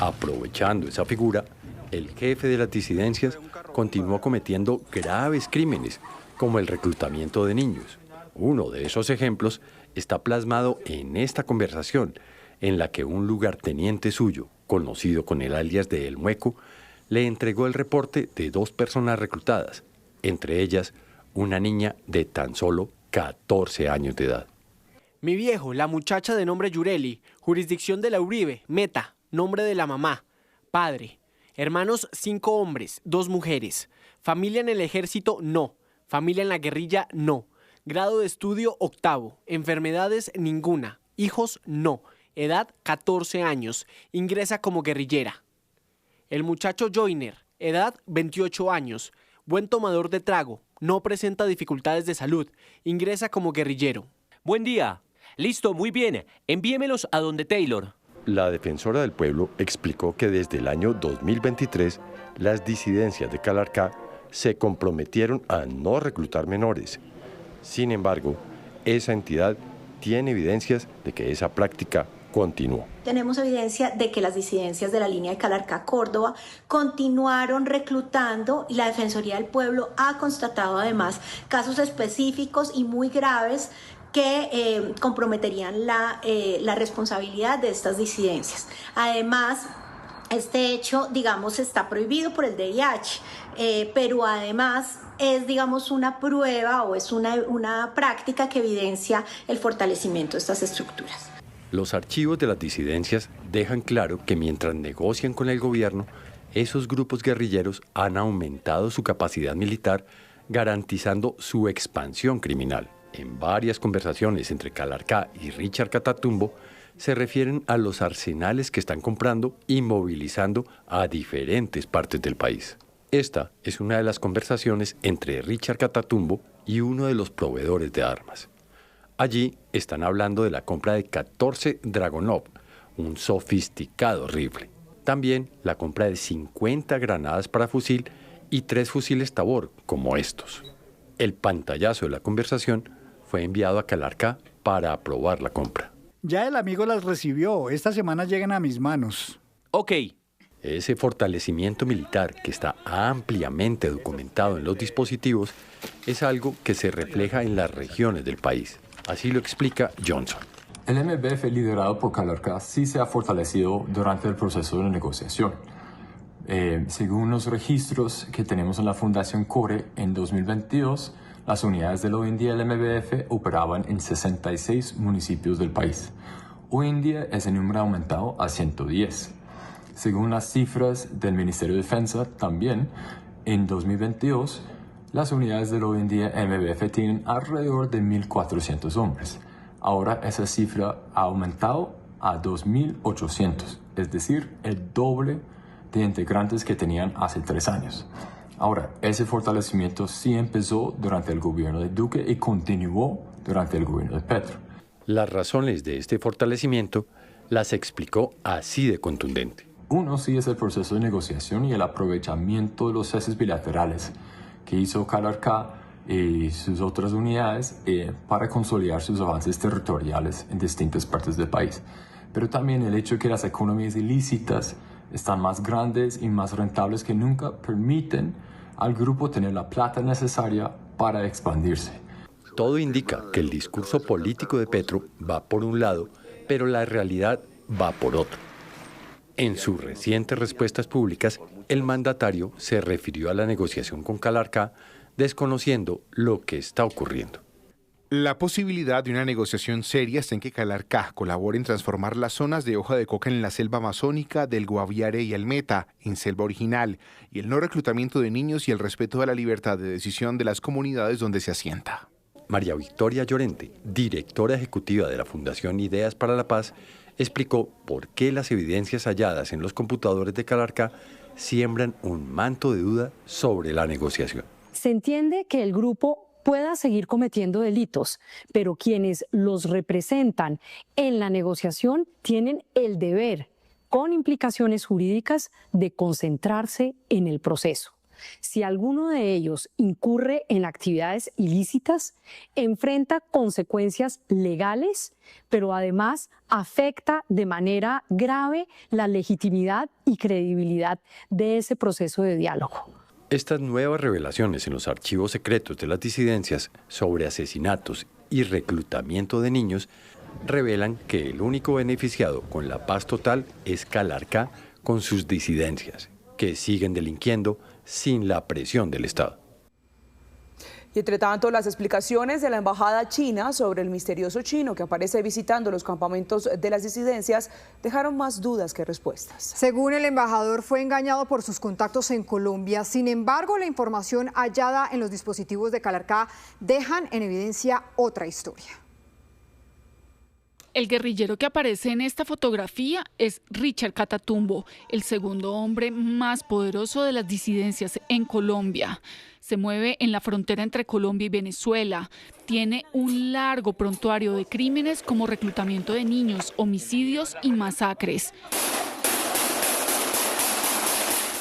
Speaker 20: Aprovechando esa figura, el jefe de las disidencias continuó cometiendo graves crímenes, como el reclutamiento de niños. Uno de esos ejemplos está plasmado en esta conversación, en la que un lugarteniente suyo, conocido con el alias de El Mueco, le entregó el reporte de 2 personas reclutadas, entre ellas una niña de tan solo 14 años de edad.
Speaker 25: Mi viejo, la muchacha de nombre Yureli, jurisdicción de la Uribe, Meta, nombre de la mamá, padre, hermanos 5 hombres, 2 mujeres, familia en el ejército, no, familia en la guerrilla, no, grado de estudio 8º, enfermedades ninguna, hijos no, edad 14 años, ingresa como guerrillera. El muchacho Joyner, edad 28 años, buen tomador de trago, no presenta dificultades de salud, ingresa como guerrillero.
Speaker 22: Buen día. Listo, muy bien. Envíemelos a donde Taylor.
Speaker 20: La defensora del pueblo explicó que desde el año 2023 las disidencias de Calarcá se comprometieron a no reclutar menores. Sin embargo, esa entidad tiene evidencias de que esa práctica continuó.
Speaker 24: Tenemos evidencia de que las disidencias de la línea de Calarcá-Córdoba continuaron reclutando y la Defensoría del Pueblo ha constatado además casos específicos y muy graves que comprometerían la responsabilidad de estas disidencias. Además, este hecho, digamos, está prohibido por el DIH, pero además es, digamos, una prueba o es una práctica que evidencia el fortalecimiento de estas estructuras.
Speaker 20: Los archivos de las disidencias dejan claro que mientras negocian con el gobierno, esos grupos guerrilleros han aumentado su capacidad militar, garantizando su expansión criminal. En varias conversaciones entre Calarcá y Richard Catatumbo se refieren a los arsenales que están comprando y movilizando a diferentes partes del país. Esta es una de las conversaciones entre Richard Catatumbo y uno de los proveedores de armas. Allí están hablando de la compra de 14 Dragunov, un sofisticado rifle. También la compra de 50 granadas para fusil y 3 fusiles Tabor, como estos. El pantallazo de la conversación fue enviado a Calarcá para aprobar la compra.
Speaker 4: Ya el amigo las recibió. Esta semana llegan a mis manos.
Speaker 22: Ok.
Speaker 20: Ese fortalecimiento militar que está ampliamente documentado en los dispositivos es algo que se refleja en las regiones del país. Así lo explica Johnson.
Speaker 23: El MBF liderado por Calarcá sí se ha fortalecido durante el proceso de negociación. Según los registros que tenemos en la Fundación CORE, en 2022, las unidades del OINDIA y el MBF operaban en 66 municipios del país. Hoy en día ese número ha aumentado a 110. Según las cifras del Ministerio de Defensa, también en 2022, las unidades del OINDIA y MBF tienen alrededor de 1.400 hombres. Ahora esa cifra ha aumentado a 2.800, es decir, el doble de integrantes que tenían hace 3 años. Ahora, ese fortalecimiento sí empezó durante el gobierno de Duque y continuó durante el gobierno de Petro.
Speaker 20: Las razones de este fortalecimiento las explicó así de contundente.
Speaker 23: Uno sí es el proceso de negociación y el aprovechamiento de los ceses bilaterales que hizo Calarcá y sus otras unidades para consolidar sus avances territoriales en distintas partes del país. Pero también el hecho de que las economías ilícitas están más grandes y más rentables que nunca permiten al grupo tener la plata necesaria para expandirse.
Speaker 20: Todo indica que el discurso político de Petro va por un lado, pero la realidad va por otro. En sus recientes respuestas públicas, el mandatario se refirió a la negociación con Calarcá, desconociendo lo que está ocurriendo.
Speaker 5: La posibilidad de una negociación seria está en que Calarcá colabore en transformar las zonas de hoja de coca en la selva amazónica del Guaviare y el Meta en selva original, y el no reclutamiento de niños y el respeto a la libertad de decisión de las comunidades donde se asienta.
Speaker 20: María Victoria Llorente, directora ejecutiva de la Fundación Ideas para la Paz, explicó por qué las evidencias halladas en los computadores de Calarcá siembran un manto de duda sobre la negociación.
Speaker 7: Se entiende que el grupo pueda seguir cometiendo delitos, pero quienes los representan en la negociación tienen el deber, con implicaciones jurídicas, de concentrarse en el proceso. Si alguno de ellos incurre en actividades ilícitas, enfrenta consecuencias legales, pero además afecta de manera grave la legitimidad y credibilidad de ese proceso de diálogo.
Speaker 20: Estas nuevas revelaciones en los archivos secretos de las disidencias sobre asesinatos y reclutamiento de niños revelan que el único beneficiado con la paz total es Calarcá con sus disidencias, que siguen delinquiendo sin la presión del Estado.
Speaker 3: Y entre tanto, las explicaciones de la embajada china sobre el misterioso chino que aparece visitando los campamentos de las disidencias dejaron más dudas que respuestas.
Speaker 2: Según el embajador, fue engañado por sus contactos en Colombia. Sin embargo, la información hallada en los dispositivos de Calarcá dejan en evidencia otra historia.
Speaker 9: El guerrillero que aparece en esta fotografía es Richard Catatumbo, el segundo hombre más poderoso de las disidencias en Colombia. Se mueve en la frontera entre Colombia y Venezuela. Tiene un largo prontuario de crímenes como reclutamiento de niños, homicidios y masacres.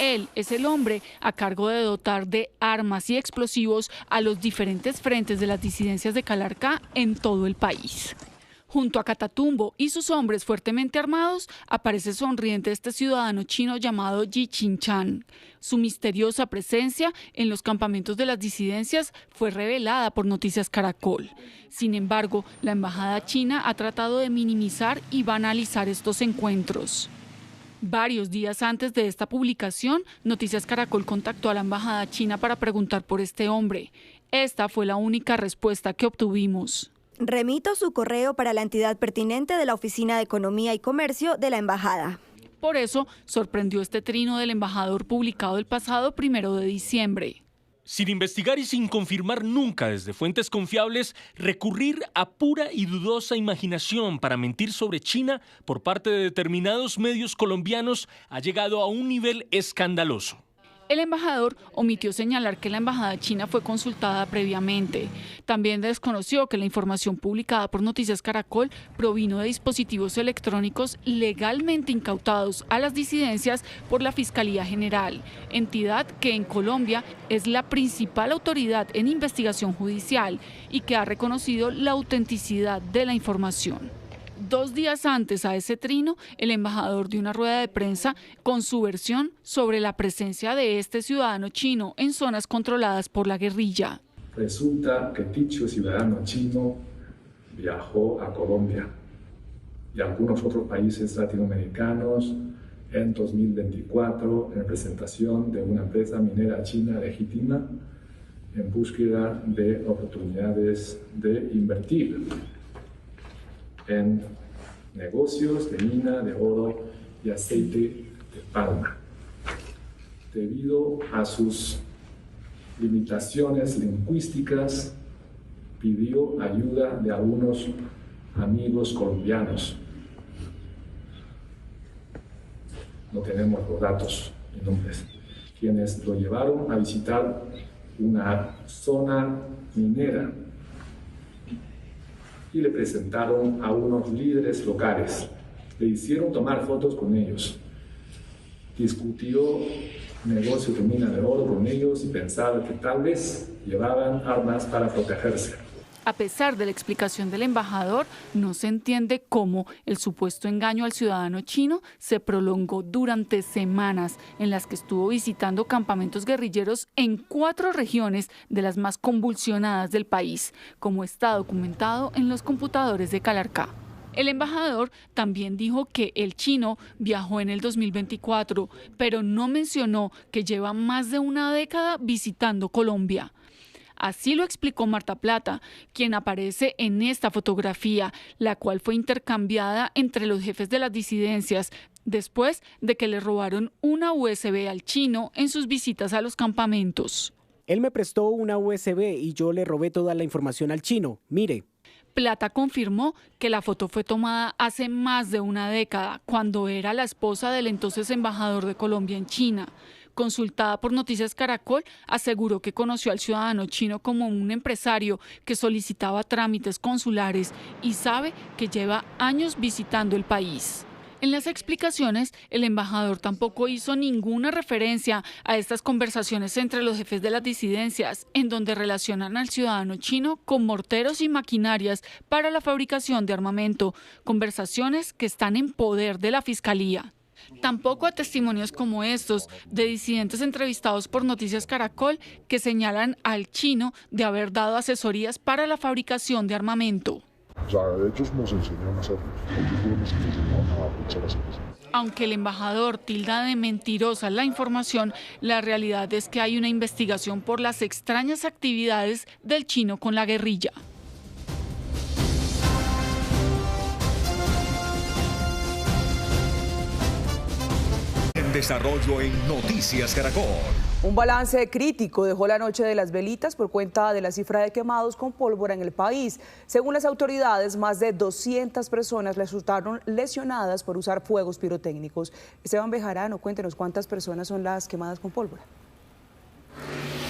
Speaker 9: Él es el hombre a cargo de dotar de armas y explosivos a los diferentes frentes de las disidencias de Calarcá en todo el país. Junto a Catatumbo y sus hombres fuertemente armados, aparece sonriente este ciudadano chino llamado Yi Qinchan. Su misteriosa presencia en los campamentos de las disidencias fue revelada por Noticias Caracol. Sin embargo, la embajada china ha tratado de minimizar y banalizar estos encuentros. Varios días antes de esta publicación, Noticias Caracol contactó a la embajada china para preguntar por este hombre. Esta fue la única respuesta que obtuvimos.
Speaker 10: Remito su correo para la entidad pertinente de la Oficina de Economía y Comercio de la Embajada.
Speaker 9: Por eso, sorprendió este trino del embajador publicado el pasado 1 de diciembre.
Speaker 12: Sin investigar y sin confirmar nunca desde fuentes confiables, recurrir a pura y dudosa imaginación para mentir sobre China por parte de determinados medios colombianos ha llegado a un nivel escandaloso.
Speaker 9: El embajador omitió señalar que la embajada china fue consultada previamente. También desconoció que la información publicada por Noticias Caracol provino de dispositivos electrónicos legalmente incautados a las disidencias por la Fiscalía General, entidad que en Colombia es la principal autoridad en investigación judicial y que ha reconocido la autenticidad de la información. 2 días antes a ese trino, el embajador dio una rueda de prensa con su versión sobre la presencia de este ciudadano chino en zonas controladas por la guerrilla.
Speaker 13: Resulta que dicho ciudadano chino viajó a Colombia y a algunos otros países latinoamericanos en 2024 en representación de una empresa minera china legítima en búsqueda de oportunidades de invertir en negocios de mina, de oro y aceite de palma. Debido a sus limitaciones lingüísticas, pidió ayuda de algunos amigos colombianos. No tenemos los datos y nombres. Quienes lo llevaron a visitar una zona minera y le presentaron a unos líderes locales. Le hicieron tomar fotos con ellos. Discutió negocios de mina de oro con ellos y pensaba que tal vez llevaban armas para protegerse.
Speaker 9: A pesar de la explicación del embajador, no se entiende cómo el supuesto engaño al ciudadano chino se prolongó durante semanas en las que estuvo visitando campamentos guerrilleros en 4 regiones de las más convulsionadas del país, como está documentado en los computadores de Calarcá. El embajador también dijo que el chino viajó en el 2024, pero no mencionó que lleva más de una década visitando Colombia. Así lo explicó Marta Plata, quien aparece en esta fotografía, la cual fue intercambiada entre los jefes de las disidencias después de que le robaron una USB al chino en sus visitas a los campamentos.
Speaker 25: Él me prestó una USB y yo le robé toda la información al chino. Mire.
Speaker 9: Plata confirmó que la foto fue tomada hace más de una década, cuando era la esposa del entonces embajador de Colombia en China. Consultada por Noticias Caracol, aseguró que conoció al ciudadano chino como un empresario que solicitaba trámites consulares y sabe que lleva años visitando el país. En las explicaciones, el embajador tampoco hizo ninguna referencia a estas conversaciones entre los jefes de las disidencias, en donde relacionan al ciudadano chino con morteros y maquinarias para la fabricación de armamento, conversaciones que están en poder de la Fiscalía. Tampoco a testimonios como estos de disidentes entrevistados por Noticias Caracol que señalan al chino de haber dado asesorías para la fabricación de armamento.
Speaker 14: O sea, ellos nos enseñaron a hacerlo, ellos nos enseñaron a echar las cosas.
Speaker 9: Aunque el embajador tilda de mentirosa la información, la realidad es que hay una investigación por las extrañas actividades del chino con la guerrilla.
Speaker 1: En desarrollo en Noticias Caracol.
Speaker 3: Un balance crítico dejó la noche de las velitas por cuenta de la cifra de quemados con pólvora en el país. Según las autoridades, más de 200 personas resultaron lesionadas por usar fuegos pirotécnicos. Esteban Bejarano, cuéntenos cuántas personas son las quemadas con pólvora.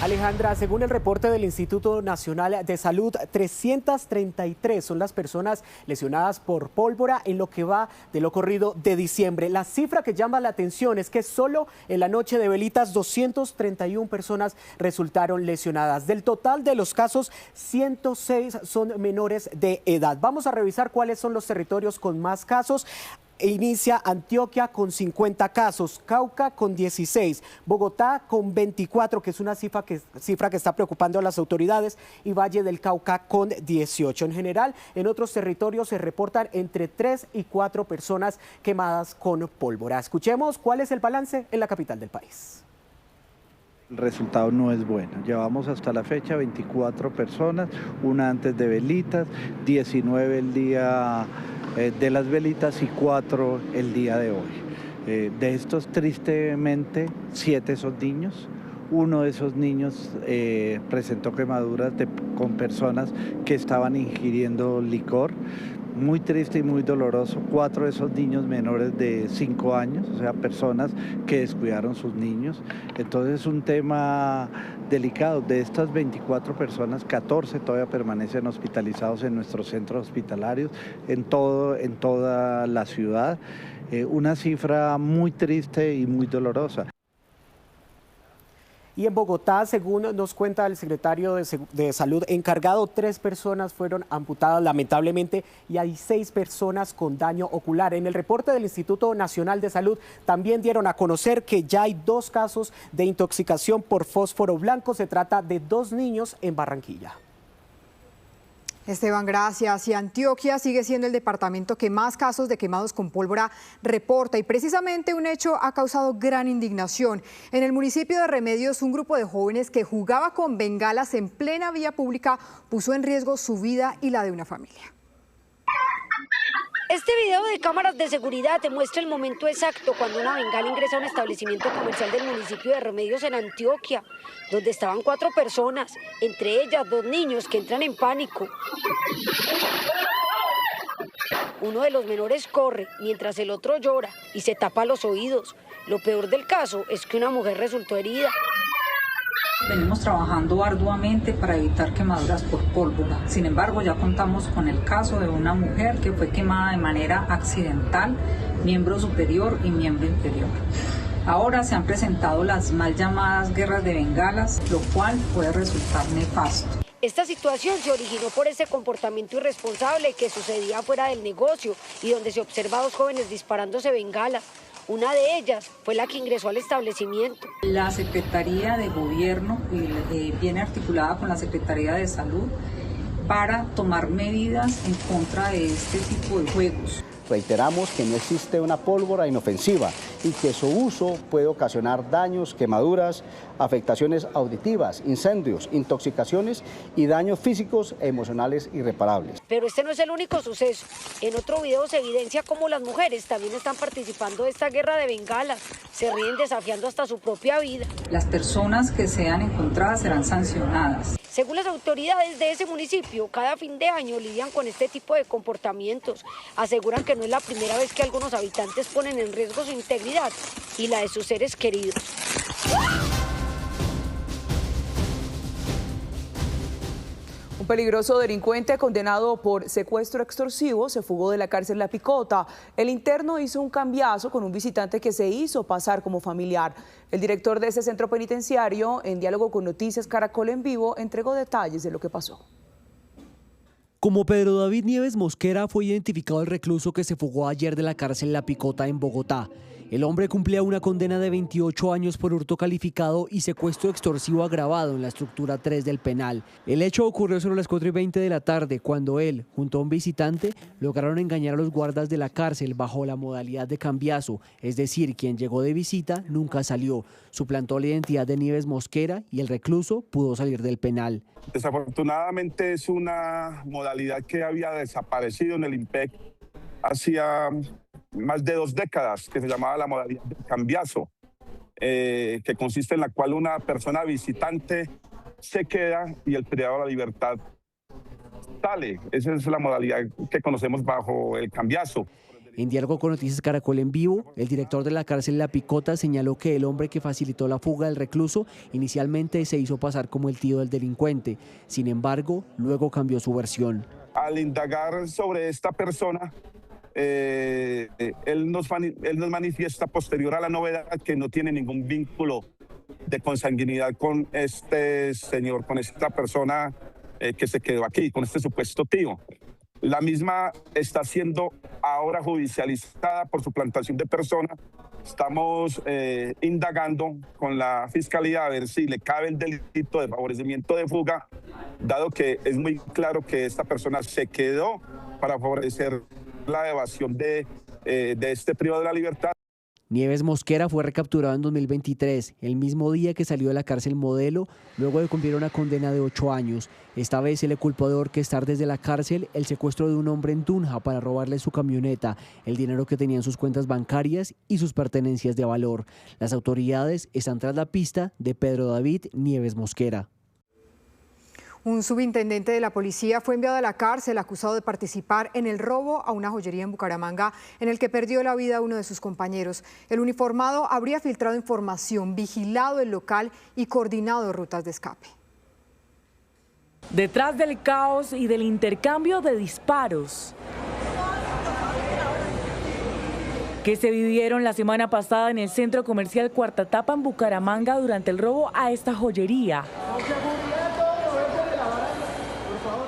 Speaker 25: Alejandra, según el reporte del Instituto Nacional de Salud, 333 son las personas lesionadas por pólvora en lo que va de lo corrido de diciembre. La cifra que llama la atención es que solo en la noche de velitas 231 personas resultaron lesionadas. Del total de los casos, 106 son menores de edad. Vamos a revisar cuáles son los territorios con más casos. Inicia Antioquia con 50 casos, Cauca con 16, Bogotá con 24, que es una cifra que está preocupando a las autoridades, y Valle del Cauca con 18. En general, en otros territorios se reportan entre 3 y 4 personas quemadas con pólvora. Escuchemos cuál es el balance en la capital del país.
Speaker 15: El resultado no es bueno. Llevamos hasta la fecha 24 personas, una antes de velitas, 19 el día de las velitas y 4 el día de hoy. De estos, tristemente, 7 son niños, Uno de esos niños presentó quemaduras con personas que estaban ingiriendo licor. Muy triste y muy doloroso. 4 de esos niños menores de 5 años, o sea, personas que descuidaron sus niños. Entonces es un tema delicado. De estas 24 personas, 14 todavía permanecen hospitalizados en nuestros centros hospitalarios, en toda la ciudad. Una cifra muy triste y muy dolorosa.
Speaker 25: Y en Bogotá, según nos cuenta el secretario de Salud encargado, 3 personas fueron amputadas lamentablemente y hay 6 personas con daño ocular. En el reporte del Instituto Nacional de Salud también dieron a conocer que ya hay 2 casos de intoxicación por fósforo blanco. Se trata de 2 niños en Barranquilla.
Speaker 2: Esteban, gracias. Y Antioquia sigue siendo el departamento que más casos de quemados con pólvora reporta y precisamente un hecho ha causado gran indignación. En el municipio de Remedios, un grupo de jóvenes que jugaba con bengalas en plena vía pública puso en riesgo su vida y la de una familia.
Speaker 11: Este video de cámaras de seguridad te muestra el momento exacto cuando una bengala ingresa a un establecimiento comercial del municipio de Remedios en Antioquia, donde estaban 4 personas, entre ellas 2 niños que entran en pánico. Uno de los menores corre mientras el otro llora y se tapa los oídos. Lo peor del caso es que una mujer resultó herida.
Speaker 16: Venimos trabajando arduamente para evitar quemaduras por pólvora. Sin embargo, ya contamos con el caso de una mujer que fue quemada de manera accidental, miembro superior y miembro inferior. Ahora se han presentado las mal llamadas guerras de bengalas, lo cual puede resultar nefasto.
Speaker 11: Esta situación se originó por ese comportamiento irresponsable que sucedía fuera del negocio y donde se observa a 2 jóvenes disparándose bengalas. Una de ellas fue la que ingresó al establecimiento.
Speaker 16: La Secretaría de Gobierno viene articulada con la Secretaría de Salud para tomar medidas en contra de este tipo de juegos.
Speaker 17: Reiteramos que no existe una pólvora inofensiva y que su uso puede ocasionar daños, quemaduras, afectaciones auditivas, incendios, intoxicaciones y daños físicos e emocionales irreparables.
Speaker 11: Pero este no es el único suceso. En otro video se evidencia cómo las mujeres también están participando de esta guerra de bengalas. Se ríen desafiando hasta su propia vida.
Speaker 16: Las personas que sean encontradas serán sancionadas.
Speaker 11: Según las autoridades de ese municipio, cada fin de año lidian con este tipo de comportamientos. Aseguran que no es la primera vez que algunos habitantes ponen en riesgo su integridad y la de sus seres queridos.
Speaker 3: Un peligroso delincuente condenado por secuestro extorsivo se fugó de la cárcel La Picota. El interno hizo un cambiazo con un visitante que se hizo pasar como familiar. El director de ese centro penitenciario, en diálogo con Noticias Caracol en Vivo, entregó detalles de lo que pasó.
Speaker 6: Como Pedro David Nieves Mosquera fue identificado el recluso que se fugó ayer de la cárcel La Picota en Bogotá. El hombre cumplía una condena de 28 años por hurto calificado y secuestro extorsivo agravado en la estructura 3 del penal. El hecho ocurrió sobre las 4:20 de la tarde, cuando él, junto a un visitante, lograron engañar a los guardas de la cárcel bajo la modalidad de cambiazo, es decir, quien llegó de visita nunca salió. Suplantó la identidad de Nieves Mosquera y el recluso pudo salir del penal.
Speaker 18: Desafortunadamente es una modalidad que había desaparecido en el IMPEC hacía más de 2 décadas, que se llamaba la modalidad de cambiazo, que consiste en la cual una persona visitante se queda y el privado de la libertad sale. Esa es la modalidad que conocemos bajo el cambiazo.
Speaker 6: En diálogo con Noticias Caracol en Vivo, el director de la cárcel La Picota señaló que el hombre que facilitó la fuga del recluso inicialmente se hizo pasar como el tío del delincuente. Sin embargo, luego cambió su versión.
Speaker 18: Al indagar sobre esta persona, él nos manifiesta posterior a la novedad que no tiene ningún vínculo de consanguinidad con este señor, con esta persona que se quedó aquí, con este supuesto tío. La misma está siendo ahora judicializada por suplantación de persona. Estamos indagando con la Fiscalía a ver si le cabe el delito de favorecimiento de fuga, dado que es muy claro que esta persona se quedó para favorecer la evasión de este privado de la libertad.
Speaker 6: Nieves Mosquera fue recapturado en 2023, el mismo día que salió de la cárcel Modelo, luego de cumplir una condena de 8 años. Esta vez se le culpó de orquestar desde la cárcel el secuestro de un hombre en Tunja para robarle su camioneta, el dinero que tenía en sus cuentas bancarias y sus pertenencias de valor. Las autoridades están tras la pista de Pedro David Nieves Mosquera.
Speaker 2: Un subintendente de la policía fue enviado a la cárcel acusado de participar en el robo a una joyería en Bucaramanga en el que perdió la vida uno de sus compañeros. El uniformado habría filtrado información, vigilado el local y coordinado rutas de escape.
Speaker 4: Detrás del caos y del intercambio de disparos que se vivieron la semana pasada en el centro comercial Cuarta Etapa en Bucaramanga durante el robo a esta joyería.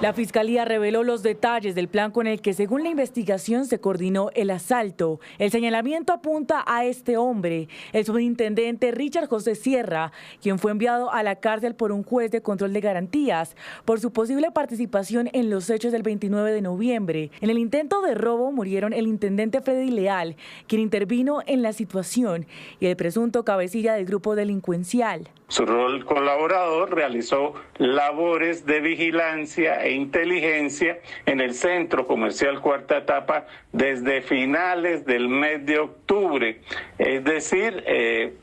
Speaker 4: La Fiscalía reveló los detalles del plan con el que, según la investigación, se coordinó el asalto. El señalamiento apunta a este hombre, el subintendente Richard José Sierra, quien fue enviado a la cárcel por un juez de control de garantías por su posible participación en los hechos del 29 de noviembre. En el intento de robo murieron el intendente Freddy Leal, quien intervino en la situación, y el presunto cabecilla del grupo delincuencial.
Speaker 8: Su rol colaborador realizó labores de vigilancia e inteligencia en el centro comercial Cuarta Etapa desde finales del mes de octubre, es decir,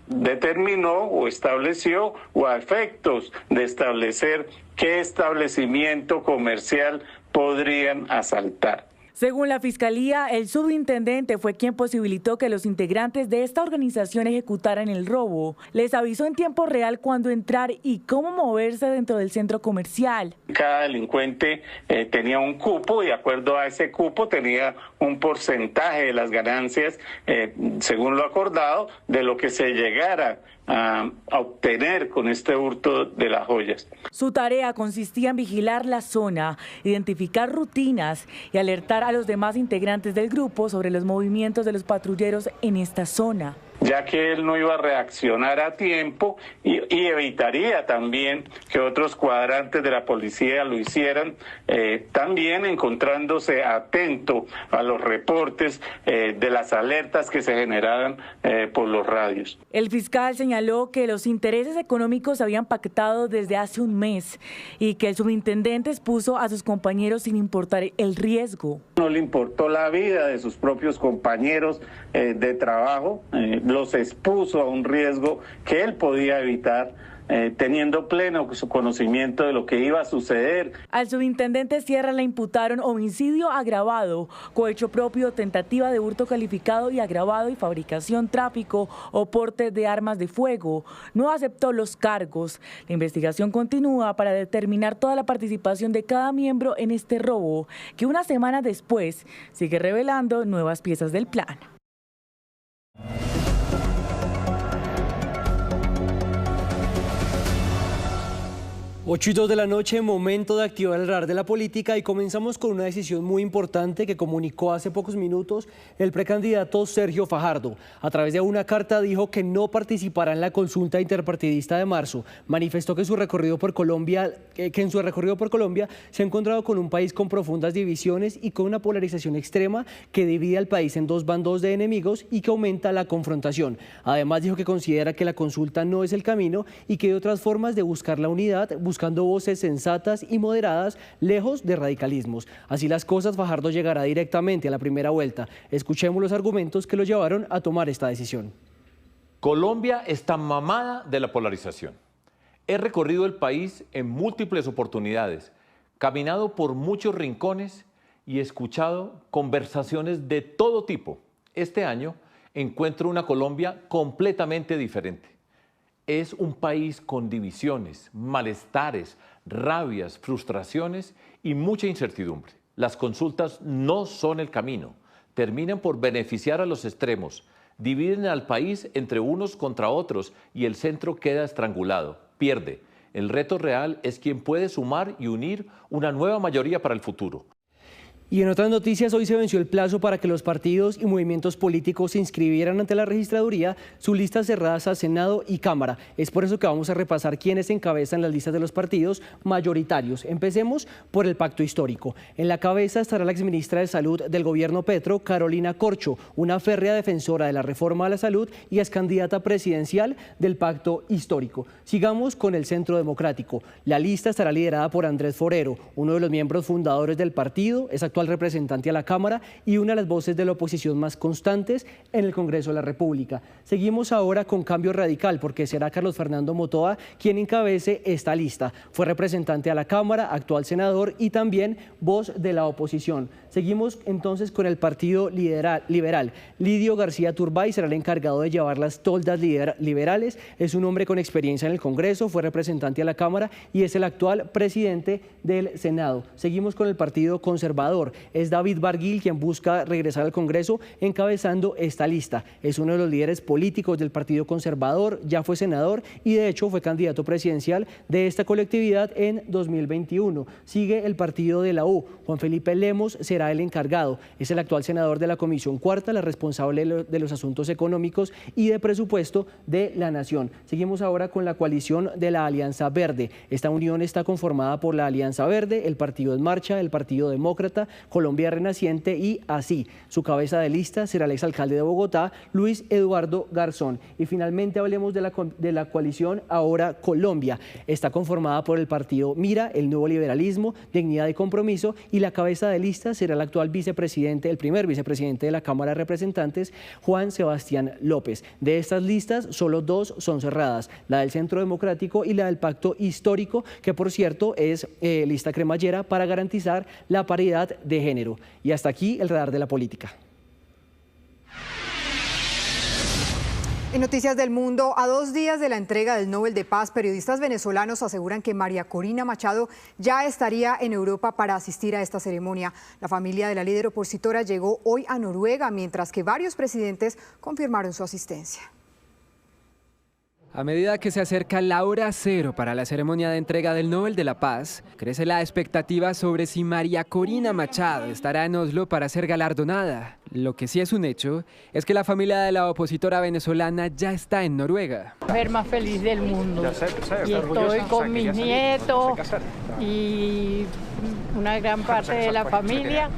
Speaker 8: determinó o estableció o a efectos de establecer qué establecimiento comercial podrían asaltar.
Speaker 4: Según la Fiscalía, el subintendente fue quien posibilitó que los integrantes de esta organización ejecutaran el robo. Les avisó en tiempo real cuándo entrar y cómo moverse dentro del centro comercial.
Speaker 8: Cada delincuente tenía un cupo y de acuerdo a ese cupo tenía un porcentaje de las ganancias, según lo acordado, de lo que se llegara a obtener con este hurto de las joyas.
Speaker 4: Su tarea consistía en vigilar la zona, identificar rutinas y alertar a los demás integrantes del grupo sobre los movimientos de los patrulleros en esta zona,
Speaker 8: ya que él no iba a reaccionar a tiempo y evitaría también que otros cuadrantes de la policía lo hicieran, también encontrándose atento a los reportes de las alertas que se generaban por los radios.
Speaker 4: El fiscal señaló que los intereses económicos se habían pactado desde hace un mes y que el subintendente expuso a sus compañeros sin importar el riesgo.
Speaker 8: No le importó la vida de sus propios compañeros de trabajo, los expuso a un riesgo que él podía evitar, teniendo pleno conocimiento de lo que iba a suceder.
Speaker 4: Al subintendente Sierra le imputaron homicidio agravado, cohecho propio, tentativa de hurto calificado y agravado y fabricación, tráfico o porte de armas de fuego. No aceptó los cargos. La investigación continúa para determinar toda la participación de cada miembro en este robo, que una semana después sigue revelando nuevas piezas del plan.
Speaker 6: 8:02 de la noche, momento de activar el radar de la política y comenzamos con una decisión muy importante que comunicó hace pocos minutos el precandidato Sergio Fajardo. A través de una carta dijo que no participará en la consulta interpartidista de marzo. Manifestó que en su recorrido por Colombia se ha encontrado con un país con profundas divisiones y con una polarización extrema que divide al país en dos bandos de enemigos y que aumenta la confrontación. Además dijo que considera que la consulta no es el camino y que hay otras formas de buscar la unidad, buscando voces sensatas y moderadas, lejos de radicalismos. Así las cosas, Fajardo llegará directamente a la primera vuelta. Escuchemos los argumentos que lo llevaron a tomar esta decisión.
Speaker 19: Colombia está mamada de la polarización. He recorrido el país en múltiples oportunidades, caminado por muchos rincones y escuchado conversaciones de todo tipo. Este año encuentro una Colombia completamente diferente. Es un país con divisiones, malestares, rabias, frustraciones y mucha incertidumbre. Las consultas no son el camino, terminan por beneficiar a los extremos, dividen al país entre unos contra otros y el centro queda estrangulado, pierde. El reto real es quien puede sumar y unir una nueva mayoría para el futuro.
Speaker 6: Y en otras noticias, hoy se venció el plazo para que los partidos y movimientos políticos se inscribieran ante la registraduría sus listas cerradas a Senado y Cámara. Es por eso que vamos a repasar quiénes encabezan las listas de los partidos mayoritarios. Empecemos por el pacto histórico. En la cabeza estará la exministra de Salud del gobierno Petro, Carolina Corcho, una férrea defensora de la reforma a la salud y ex candidata presidencial del pacto histórico. Sigamos con el Centro Democrático. La lista estará liderada por Andrés Forero, uno de los miembros fundadores del partido, es actual representante a la Cámara y una de las voces de la oposición más constantes en el Congreso de la República. Seguimos ahora con Cambio Radical, porque será Carlos Fernando Motoa quien encabece esta lista. Fue representante a la Cámara, actual senador y también voz de la oposición. Seguimos entonces con el Partido Liberal. Lidio García Turbay será el encargado de llevar las toldas liberales. Es un hombre con experiencia en el Congreso, fue representante a la Cámara y es el actual presidente del Senado. Seguimos con el Partido Conservador. Es David Barguil quien busca regresar al Congreso encabezando esta lista. Es uno de los líderes políticos del Partido Conservador, ya fue senador y de hecho fue candidato presidencial de esta colectividad en 2021. Sigue el Partido de la U. Juan Felipe Lemos será el encargado. Es el actual senador de la Comisión Cuarta, la responsable de los asuntos económicos y de presupuesto de la Nación. Seguimos ahora con la coalición de la Alianza Verde. Esta unión está conformada por la Alianza Verde, el Partido en Marcha, el Partido Demócrata, Colombia Renaciente y Así. Su cabeza de lista será el exalcalde de Bogotá, Luis Eduardo Garzón. Y finalmente hablemos de la coalición Ahora Colombia. Está conformada por el partido Mira, el Nuevo Liberalismo, Dignidad y Compromiso, y la cabeza de lista será el actual vicepresidente, el primer vicepresidente de la Cámara de Representantes, Juan Sebastián López. De estas listas, solo dos son cerradas, la del Centro Democrático y la del Pacto Histórico, que por cierto es lista cremallera para garantizar la paridad de género. Y hasta aquí el radar de la política.
Speaker 2: En Noticias del Mundo, a 2 días de la entrega del Nobel de Paz, periodistas venezolanos aseguran que María Corina Machado ya estaría en Europa para asistir a esta ceremonia. La familia de la líder opositora llegó hoy a Noruega, mientras que varios presidentes confirmaron su asistencia.
Speaker 5: A medida que se acerca la hora cero para la ceremonia de entrega del Nobel de la Paz, crece la expectativa sobre si María Corina Machado estará en Oslo para ser galardonada. Lo que sí es un hecho es que la familia de la opositora venezolana ya está en Noruega.
Speaker 21: La mujer más feliz del mundo. Y estoy con mis nietos y una gran parte de la familia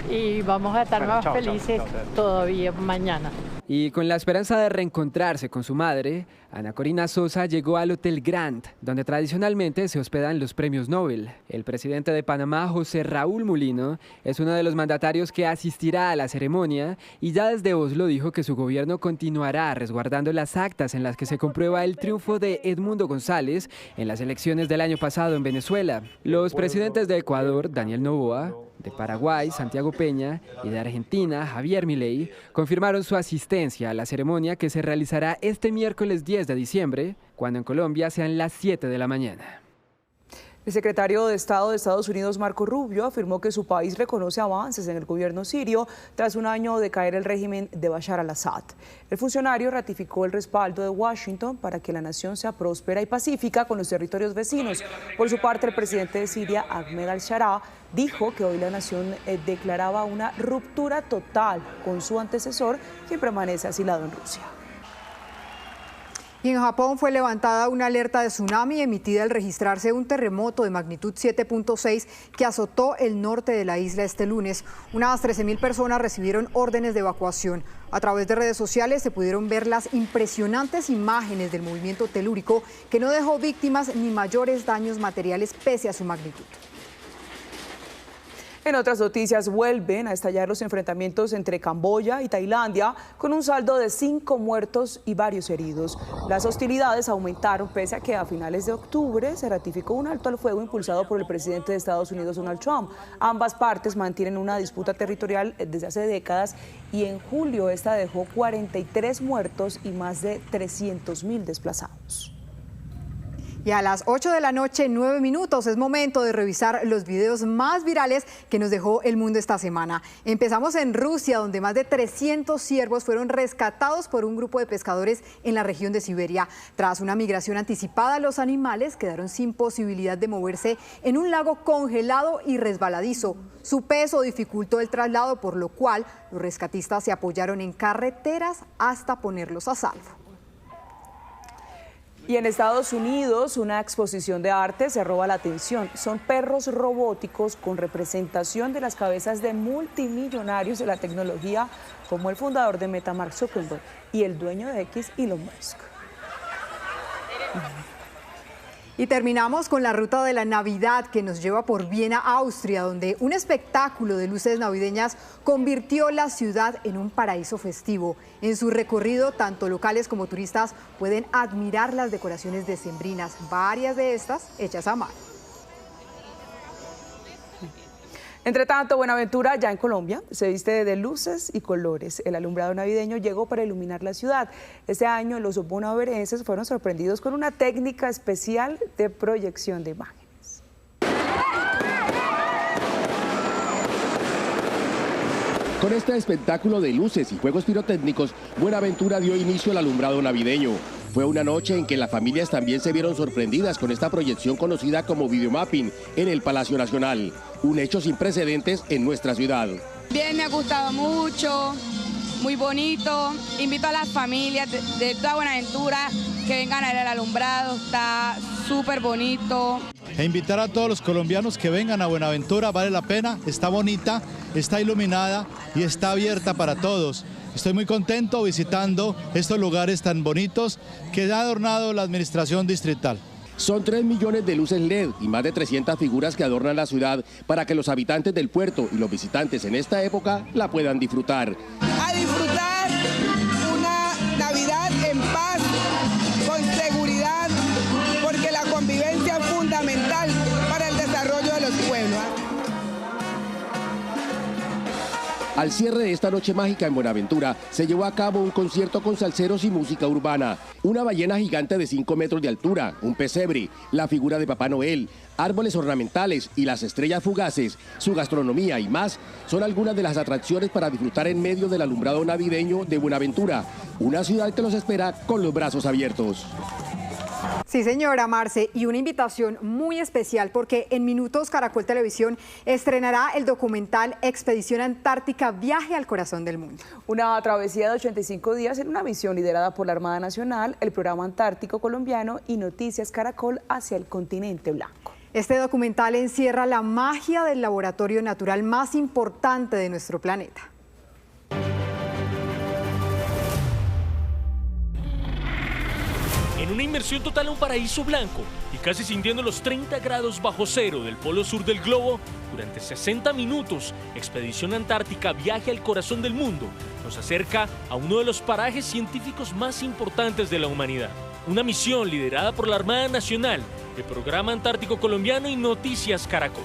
Speaker 21: y vamos a estar más felices todavía mañana.
Speaker 5: Y con la esperanza de reencontrarse con su madre, Ana Corina Sosa llegó al Hotel Grand, donde tradicionalmente se hospedan los premios Nobel. El presidente de Panamá, José Raúl Mulino, es uno de los mandatarios que asistirá a la ceremonia y ya desde Oslo dijo que su gobierno continuará resguardando las actas en las que se comprueba el triunfo de Edmundo González en las elecciones del año pasado en Venezuela. Los presidentes de Ecuador, Daniel Noboa, de Paraguay, Santiago Peña, y de Argentina, Javier Milei, confirmaron su asistencia a la ceremonia que se realizará este miércoles 10 de diciembre, cuando en Colombia sean las 7 de la mañana.
Speaker 3: El secretario de Estado de Estados Unidos, Marco Rubio, afirmó que su país reconoce avances en el gobierno sirio tras un año de caer el régimen de Bashar al-Assad. El funcionario ratificó el respaldo de Washington para que la nación sea próspera y pacífica con los territorios vecinos. Por su parte, el presidente de Siria, Ahmed al-Sharaa, dijo que hoy la nación declaraba una ruptura total con su antecesor, quien permanece asilado en Rusia.
Speaker 2: Y en Japón fue levantada una alerta de tsunami emitida al registrarse un terremoto de magnitud 7.6 que azotó el norte de la isla este lunes. Unas 13.000 personas recibieron órdenes de evacuación. A través de redes sociales se pudieron ver las impresionantes imágenes del movimiento telúrico que no dejó víctimas ni mayores daños materiales pese a su magnitud.
Speaker 3: En otras noticias, vuelven a estallar los enfrentamientos entre Camboya y Tailandia, con un saldo de 5 muertos y varios heridos. Las hostilidades aumentaron pese a que a finales de octubre se ratificó un alto al fuego impulsado por el presidente de Estados Unidos, Donald Trump. Ambas partes mantienen una disputa territorial desde hace décadas y en julio esta dejó 43 muertos y más de 300.000 desplazados.
Speaker 2: Y a las 8 de la noche, 9 minutos, es momento de revisar los videos más virales que nos dejó el mundo esta semana. Empezamos en Rusia, donde más de 300 ciervos fueron rescatados por un grupo de pescadores en la región de Siberia. Tras una migración anticipada, los animales quedaron sin posibilidad de moverse en un lago congelado y resbaladizo. Su peso dificultó el traslado, por lo cual los rescatistas se apoyaron en carreteras hasta ponerlos a salvo.
Speaker 3: Y en Estados Unidos, una exposición de arte se roba la atención. Son perros robóticos con representación de las cabezas de multimillonarios de la tecnología, como el fundador de Meta, Mark Zuckerberg, y el dueño de X, Elon Musk.
Speaker 2: Y terminamos con la ruta de la Navidad que nos lleva por Viena, Austria, donde un espectáculo de luces navideñas convirtió la ciudad en un paraíso festivo. En su recorrido, tanto locales como turistas pueden admirar las decoraciones decembrinas, varias de estas hechas a mano.
Speaker 3: Entre tanto, Buenaventura, ya en Colombia, se viste de luces y colores. El alumbrado navideño llegó para iluminar la ciudad. Este año los bonaverenses fueron sorprendidos con una técnica especial de proyección de imágenes.
Speaker 7: Con este espectáculo de luces y juegos pirotécnicos, Buenaventura dio inicio al alumbrado navideño. Fue una noche en que las familias también se vieron sorprendidas con esta proyección conocida como videomapping en el Palacio Nacional, un hecho sin precedentes en nuestra ciudad.
Speaker 20: Bien, me ha gustado mucho, muy bonito. Invito a las familias de toda Buenaventura que vengan a ver el alumbrado, está súper bonito.
Speaker 22: E invitar a todos los colombianos que vengan a Buenaventura, vale la pena, está bonita, está iluminada y está abierta para todos. Estoy muy contento visitando estos lugares tan bonitos que ha adornado la administración distrital.
Speaker 7: Son 3 millones de luces LED y más de 300 figuras que adornan la ciudad para que los habitantes del puerto y los visitantes en esta época la puedan disfrutar.
Speaker 23: A disfrutar una Navidad en paz, con seguridad, porque la convivencia es fundamental para el desarrollo de los pueblos.
Speaker 7: Al cierre de esta noche mágica en Buenaventura, se llevó a cabo un concierto con salseros y música urbana. Una ballena gigante de 5 metros de altura, un pesebre, la figura de Papá Noel, árboles ornamentales y las estrellas fugaces, su gastronomía y más, son algunas de las atracciones para disfrutar en medio del alumbrado navideño de Buenaventura, una ciudad que los espera con los brazos abiertos.
Speaker 2: Sí, señora Marce, y una invitación muy especial porque en minutos Caracol Televisión estrenará el documental Expedición Antártica, Viaje al Corazón del Mundo.
Speaker 3: Una travesía de 85 días en una misión liderada por la Armada Nacional, el Programa Antártico Colombiano y Noticias Caracol hacia el continente blanco.
Speaker 2: Este documental encierra la magia del laboratorio natural más importante de nuestro planeta.
Speaker 12: En una inmersión total a un paraíso blanco y casi sintiendo los 30 grados bajo cero del polo sur del globo, durante 60 minutos, Expedición Antártica, Viaje al Corazón del Mundo, nos acerca a uno de los parajes científicos más importantes de la humanidad. Una misión liderada por la Armada Nacional, el Programa Antártico Colombiano y Noticias Caracol.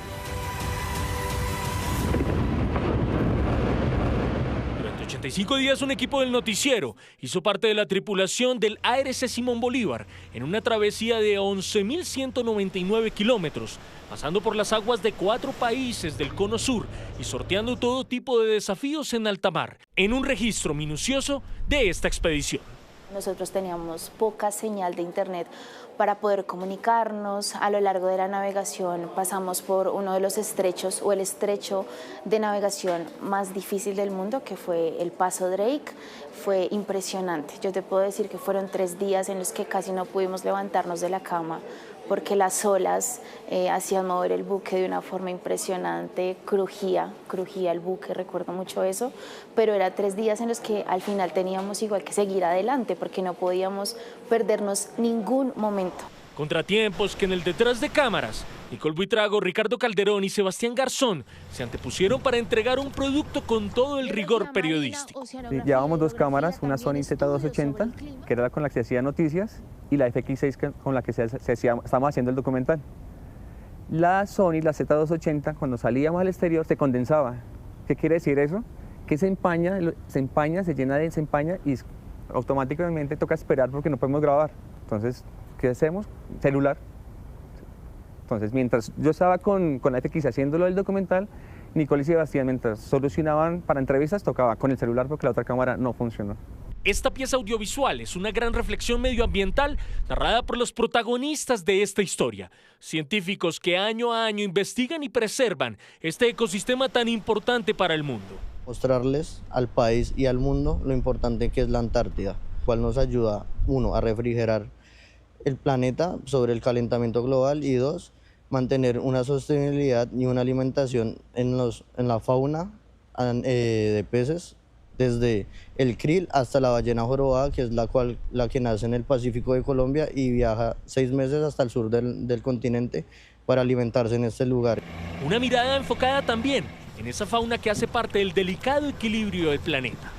Speaker 12: 85 días un equipo del noticiero hizo parte de la tripulación del ARC Simón Bolívar en una travesía de 11.199 kilómetros, pasando por las aguas de 4 países del Cono Sur y sorteando todo tipo de desafíos en alta mar, en un registro minucioso de esta expedición.
Speaker 24: Nosotros teníamos poca señal de internet para poder comunicarnos. A lo largo de la navegación pasamos por uno de los estrechos o el estrecho de navegación más difícil del mundo, que fue el Paso Drake. Fue impresionante. Yo te puedo decir que fueron 3 días en los que casi no pudimos levantarnos de la cama porque las olas hacían mover el buque de una forma impresionante, crujía el buque, recuerdo mucho eso, pero eran 3 días en los que al final teníamos igual que seguir adelante porque no podíamos perdernos ningún momento.
Speaker 12: Contratiempos que en el detrás de cámaras, Nicole Buitrago, Ricardo Calderón y Sebastián Garzón se antepusieron para entregar un producto con todo el rigor periodístico.
Speaker 26: Sí, llevábamos 2 cámaras, una Sony Z280, que era con la que se hacía noticias, y la FX6 con la que estábamos haciendo el documental. La Sony, la Z280, cuando salíamos al exterior se condensaba. ¿Qué quiere decir eso? Que se empaña, se llena de empaña y automáticamente toca esperar porque no podemos grabar. Entonces, ¿qué hacemos? Celular. Entonces, mientras yo estaba con la FX haciéndolo el documental, Nicole y Sebastián, mientras solucionaban para entrevistas, tocaba con el celular porque la otra cámara no funcionó.
Speaker 12: Esta pieza audiovisual es una gran reflexión medioambiental narrada por los protagonistas de esta historia, científicos que año a año investigan y preservan este ecosistema tan importante para el mundo.
Speaker 1: Mostrarles al país y al mundo lo importante que es la Antártida, cual nos ayuda, uno, a refrigerar el planeta sobre el calentamiento global y dos, mantener una sostenibilidad y una alimentación en la fauna de peces, desde el krill hasta la ballena jorobada, que es la que nace en el Pacífico de Colombia y viaja 6 meses hasta el sur del continente para alimentarse en este lugar.
Speaker 12: Una mirada enfocada también en esa fauna que hace parte del delicado equilibrio del planeta.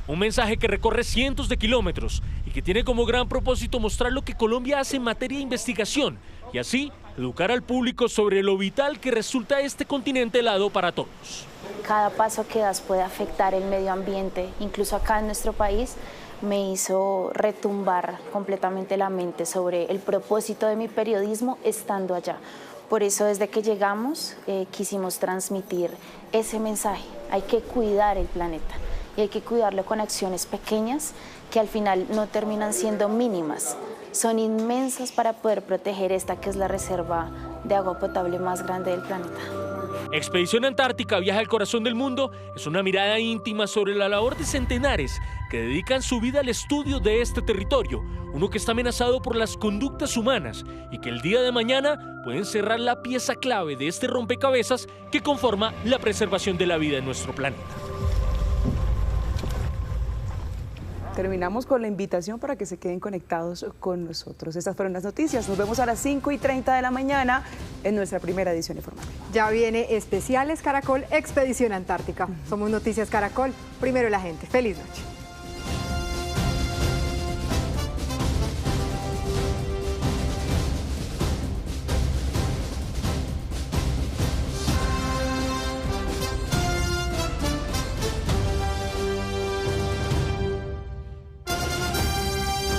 Speaker 12: Un mensaje que recorre cientos de kilómetros y que tiene como gran propósito mostrar lo que Colombia hace en materia de investigación y así educar al público sobre lo vital que resulta este continente helado para todos.
Speaker 24: Cada paso que das puede afectar el medio ambiente, incluso acá en nuestro país me hizo retumbar completamente la mente sobre el propósito de mi periodismo estando allá. Por eso desde que llegamos quisimos transmitir ese mensaje, hay que cuidar el planeta. Y hay que cuidarlo con acciones pequeñas que al final no terminan siendo mínimas. Son inmensas para poder proteger esta que es la reserva de agua potable más grande del planeta.
Speaker 12: Expedición Antártica, Viaje al Corazón del Mundo, es una mirada íntima sobre la labor de centenares que dedican su vida al estudio de este territorio, uno que está amenazado por las conductas humanas y que el día de mañana pueden cerrar la pieza clave de este rompecabezas que conforma la preservación de la vida en nuestro planeta.
Speaker 3: Terminamos con la invitación para que se queden conectados con nosotros. Estas fueron las noticias. Nos vemos a las 5:30 de la mañana en nuestra primera edición informativa.
Speaker 2: Ya viene Especiales Caracol, Expedición Antártica. Somos Noticias Caracol, primero la gente. Feliz noche.